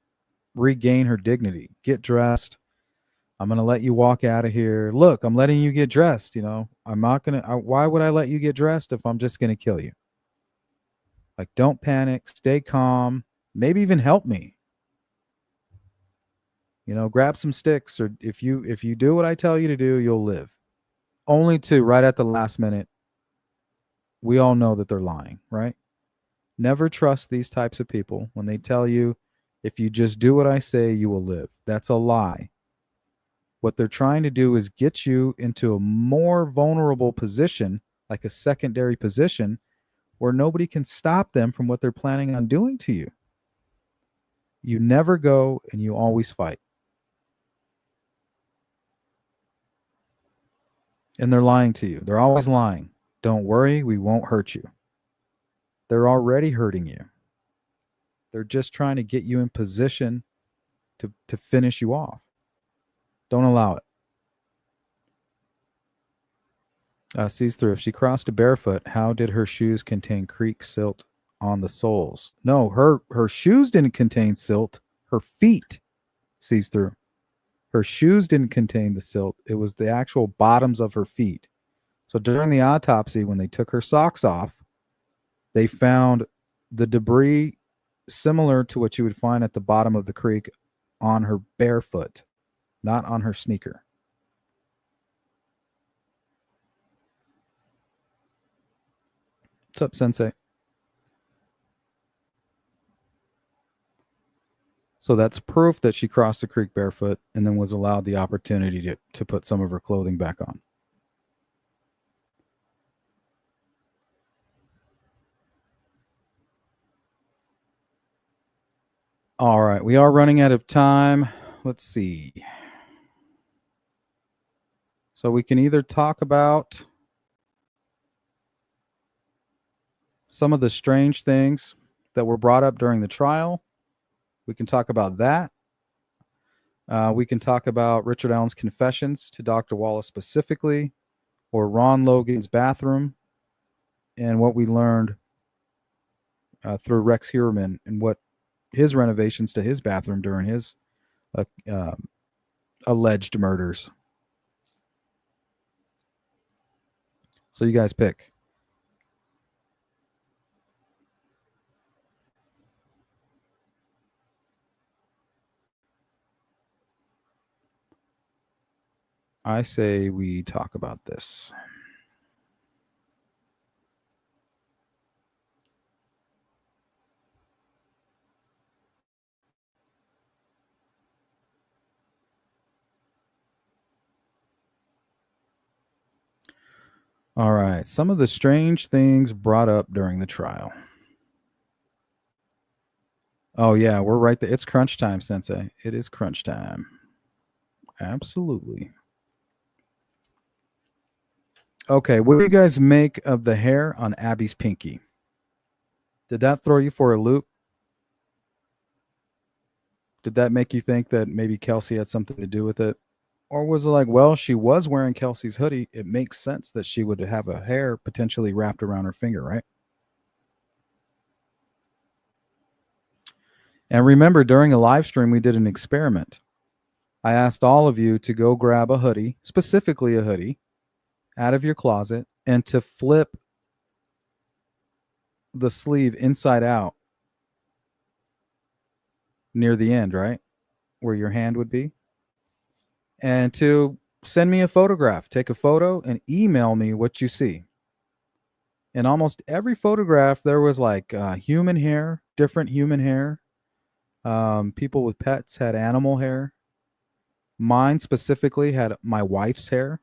regain her dignity. Get dressed. I'm going to let you walk out of here. Look, I'm letting you get dressed. You know, I'm not going to. Why would I let you get dressed if I'm just going to kill you? Like, don't panic. Stay calm. Maybe even help me. You know, grab some sticks, or if you do what I tell you to do, you'll live. Only to right at the last minute, we all know that they're lying, right? Never trust these types of people when they tell you, if you just do what I say, you will live. That's a lie. What they're trying to do is get you into a more vulnerable position, like a secondary position, where nobody can stop them from what they're planning on doing to you. You never go and you always fight. And they're lying to you. They're always lying. Don't worry, we won't hurt you. They're already hurting you. They're just trying to get you in position to finish you off. Don't allow it. Sees through. If she crossed barefoot, how did her shoes contain creek silt on the soles? No, her shoes didn't contain silt. Her feet. Sees through. Her shoes didn't contain the silt. It was the actual bottoms of her feet. So during the autopsy, when they took her socks off, they found the debris similar to what you would find at the bottom of the creek on her barefoot, not on her sneaker. What's up, Sensei? So that's proof that she crossed the creek barefoot and then was allowed the opportunity to put some of her clothing back on. All right, we are running out of time. Let's see. So we can either talk about some of the strange things that were brought up during the trial. We can talk about that. We can talk about Richard Allen's confessions to Dr. Wallace specifically, or Ron Logan's bathroom, and what we learned through Rex Heuermann and what his renovations to his bathroom during his alleged murders. So you guys pick. I say we talk about this. All right. Some of the strange things brought up during the trial. Oh, yeah, we're right there. It's crunch time, Sensei. It is crunch time. Absolutely. Okay, what do you guys make of the hair on Abby's pinky? Did that throw you for a loop? Did that make you think that maybe Kelsey had something to do with it? Or was it like, well, she was wearing Kelsey's hoodie. It makes sense that she would have a hair potentially wrapped around her finger, right? And remember, during a live stream, we did an experiment. I asked all of you to go grab a hoodie, specifically a hoodie, out of your closet and to flip the sleeve inside out near the end, right? Where your hand would be. And to send me a photograph, take a photo and email me what you see. In almost every photograph, there was like human hair, different human hair. People with pets had animal hair. Mine specifically had my wife's hair.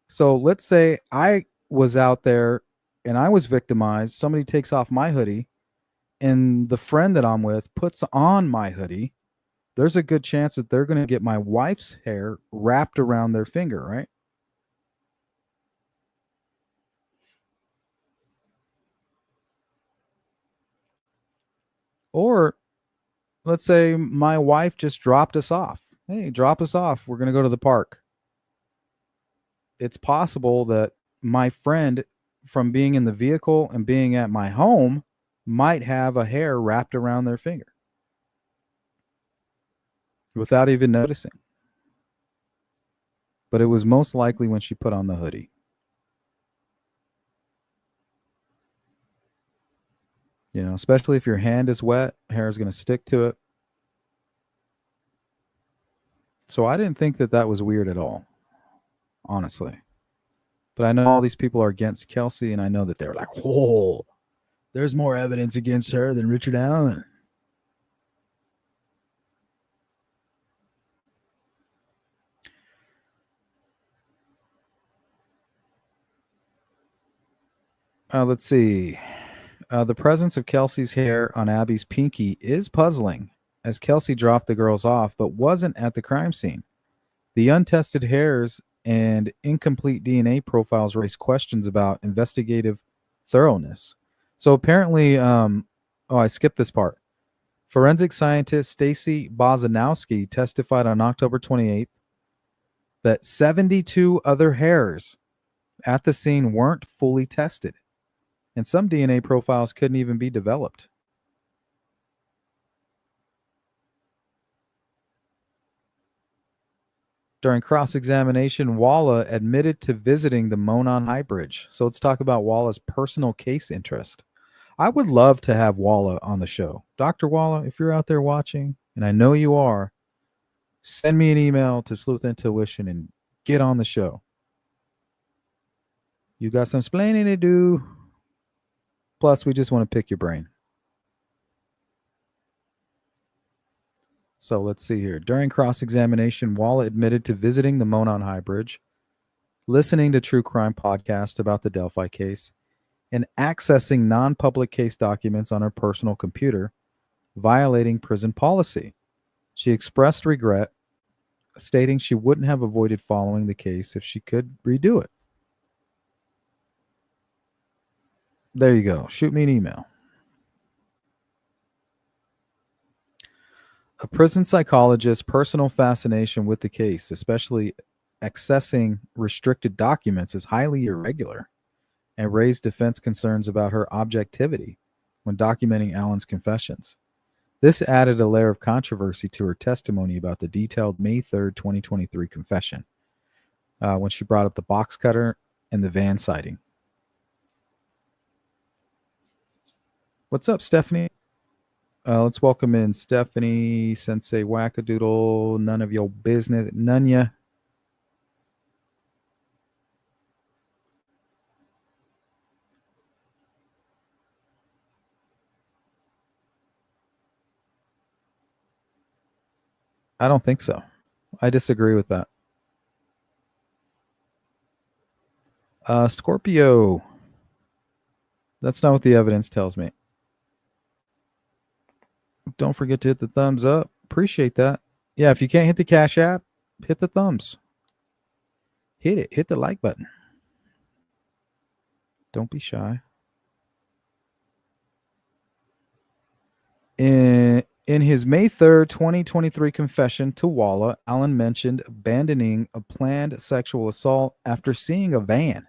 So let's say I was out there and I was victimized. Somebody takes off my hoodie and the friend that I'm with puts on my hoodie. There's a good chance that they're going to get my wife's hair wrapped around their finger, right? Or let's say my wife just dropped us off. Hey, drop us off. We're going to go to the park. It's possible that my friend, from being in the vehicle and being at my home, might have a hair wrapped around their finger without even noticing. But it was most likely when she put on the hoodie. You know, especially if your hand is wet, hair is going to stick to it. So I didn't think that that was weird at all, honestly. But I know all these people are against Kelsey, and I know that they're like, whoa, there's more evidence against her than Richard Allen. Let's see. The presence of Kelsey's hair on Abby's pinky is puzzling, as Kelsey dropped the girls off but wasn't at the crime scene. The untested hairs and incomplete DNA profiles raise questions about investigative thoroughness. So apparently, I skipped this part. Forensic scientist Stacy Bozanowski testified on October 28th that 72 other hairs at the scene weren't fully tested, and some DNA profiles couldn't even be developed. During cross-examination, Walla admitted to visiting the Monon High Bridge. So let's talk about Walla's personal case interest. I would love to have Walla on the show. Dr. Walla, if you're out there watching, and I know you are, send me an email to sleuthintuition and get on the show. You got some explaining to do. Plus, we just want to pick your brain. So let's see here. During cross-examination, Walla admitted to visiting the Monon High Bridge, listening to true crime podcasts about the Delphi case, and accessing non-public case documents on her personal computer, violating prison policy. She expressed regret, stating she wouldn't have avoided following the case if she could redo it. There you go. Shoot me an email. A prison psychologist's personal fascination with the case, especially accessing restricted documents, is highly irregular and raised defense concerns about her objectivity when documenting Allen's confessions. This added a layer of controversy to her testimony about the detailed May 3rd, 2023 confession, when she brought up the box cutter and the van sighting. What's up, Stephanie? Let's welcome in Stephanie, Sensei Wackadoodle, none of your business, none ya. I don't think so. I disagree with that. Scorpio. That's not what the evidence tells me. Don't forget to hit the thumbs up. Appreciate that. Yeah, if you can't hit the Cash App, hit the thumbs. Hit it. Hit the like button. Don't be shy. In his May 3rd, 2023 confession to Walla, Allen mentioned abandoning a planned sexual assault after seeing a van,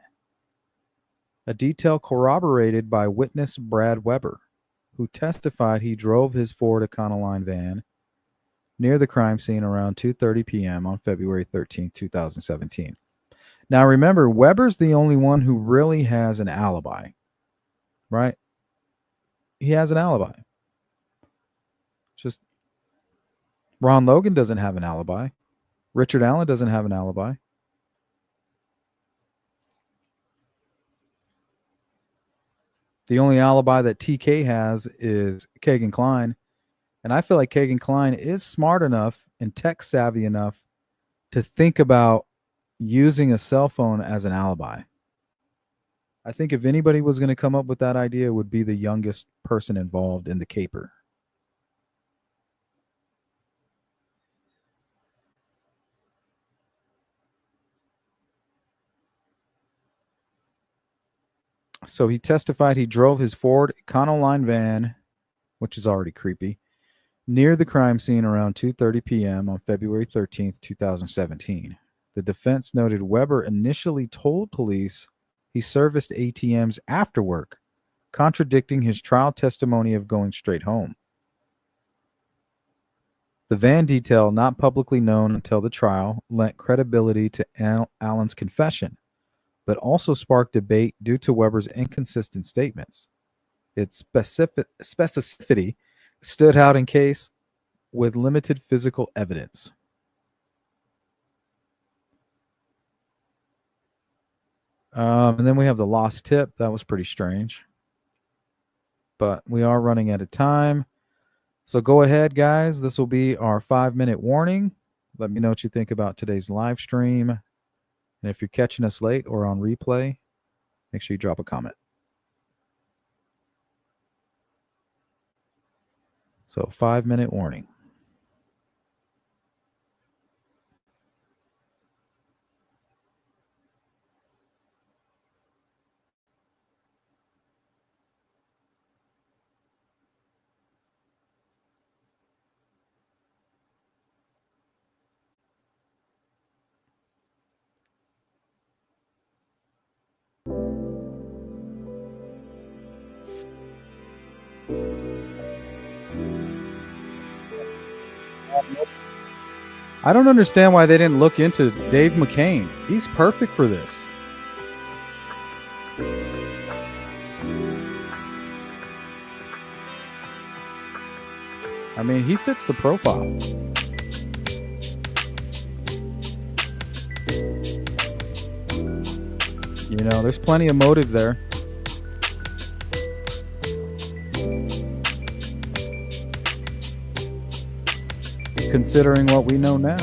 a detail corroborated by witness Brad Weber, who testified he drove his Ford Econoline van near the crime scene around 2:30 p.m. on February 13, 2017. Now remember, Weber's the only one who really has an alibi, right? He has an alibi. Just Ron Logan doesn't have an alibi. Richard Allen doesn't have an alibi. The only alibi that TK has is Kagan Kline. And I feel like Kagan Kline is smart enough and tech savvy enough to think about using a cell phone as an alibi. I think if anybody was going to come up with that idea, it would be the youngest person involved in the caper. So he testified he drove his Ford Econoline van, which is already creepy, near the crime scene around 2:30 p.m. on February 13th, 2017. The defense noted Weber initially told police he serviced ATMs after work, contradicting his trial testimony of going straight home. The van detail, not publicly known until the trial, lent credibility to Allen's confession, but also sparked debate due to Weber's inconsistent statements. Its specificity stood out in case with limited physical evidence. And then we have the lost tip. That was pretty strange. But we are running out of time. So go ahead, guys. This will be our 5-minute warning. Let me know what you think about today's live stream. And if you're catching us late or on replay, make sure you drop a comment. So 5-minute warning. I don't understand why they didn't look into Dave McCain. He's perfect for this. I mean, he fits the profile. You know, there's plenty of motive there. Considering what we know now.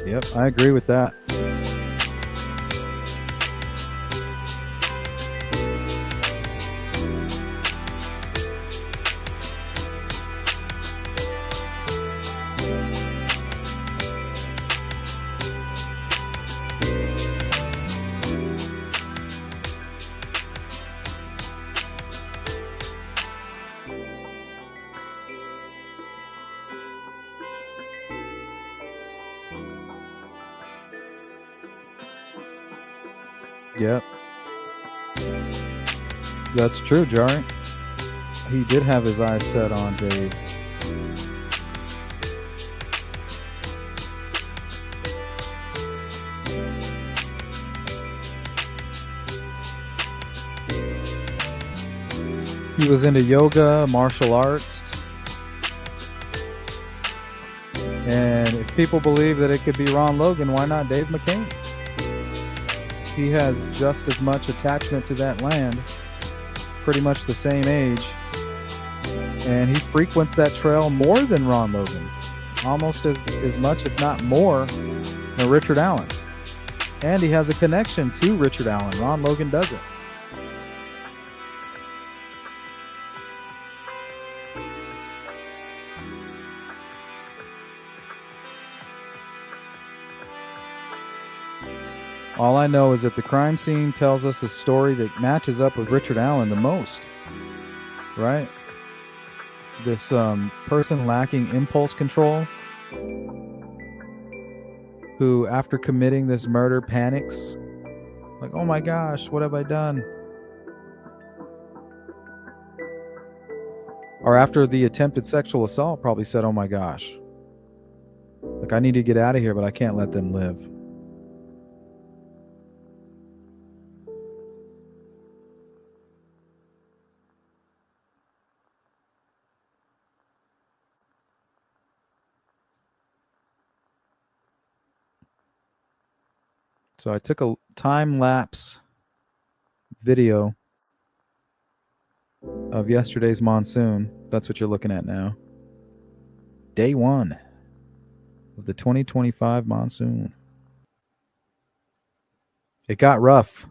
Yep, I agree with that. Yep. That's true, Jari. He did have his eyes set on Dave. He was into yoga, martial arts. And if people believe that it could be Ron Logan, why not Dave McCain? He has just as much attachment to that land, pretty much the same age. And he frequents that trail more than Ron Logan, almost as much, if not more, than Richard Allen. And he has a connection to Richard Allen. Ron Logan doesn't. All I know is that the crime scene tells us a story that matches up with Richard Allen the most. right? This person lacking impulse control who, after committing this murder, panics. Like, oh my gosh, what have I done? Or after the attempted sexual assault, probably said, oh my gosh. Like, I need to get out of here, but I can't let them live. So I took a time-lapse video of yesterday's monsoon. That's what you're looking at now. Day 1 of the 2025 monsoon. It got rough.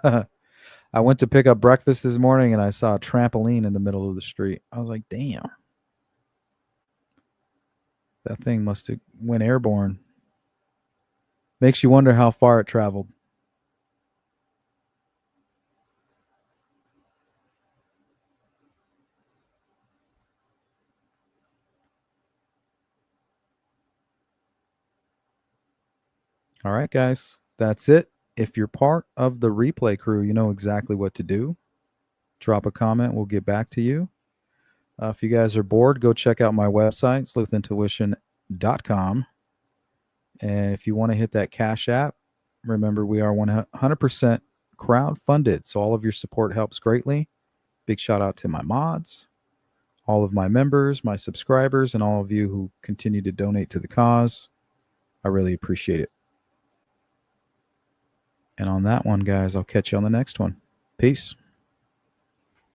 I went to pick up breakfast this morning and I saw a trampoline in the middle of the street. I was like, damn. That thing must have went airborne. Makes you wonder how far it traveled. All right, guys. That's it. If you're part of the replay crew, you know exactly what to do. Drop a comment. We'll get back to you. If you guys are bored, go check out my website, sleuthintuition.com. And if you want to hit that Cash App, remember we are 100% crowd-funded, so all of your support helps greatly. Big shout out to my mods, all of my members, my subscribers, and all of you who continue to donate to the cause. I really appreciate it. And on that one, guys, I'll catch you on the next one. Peace.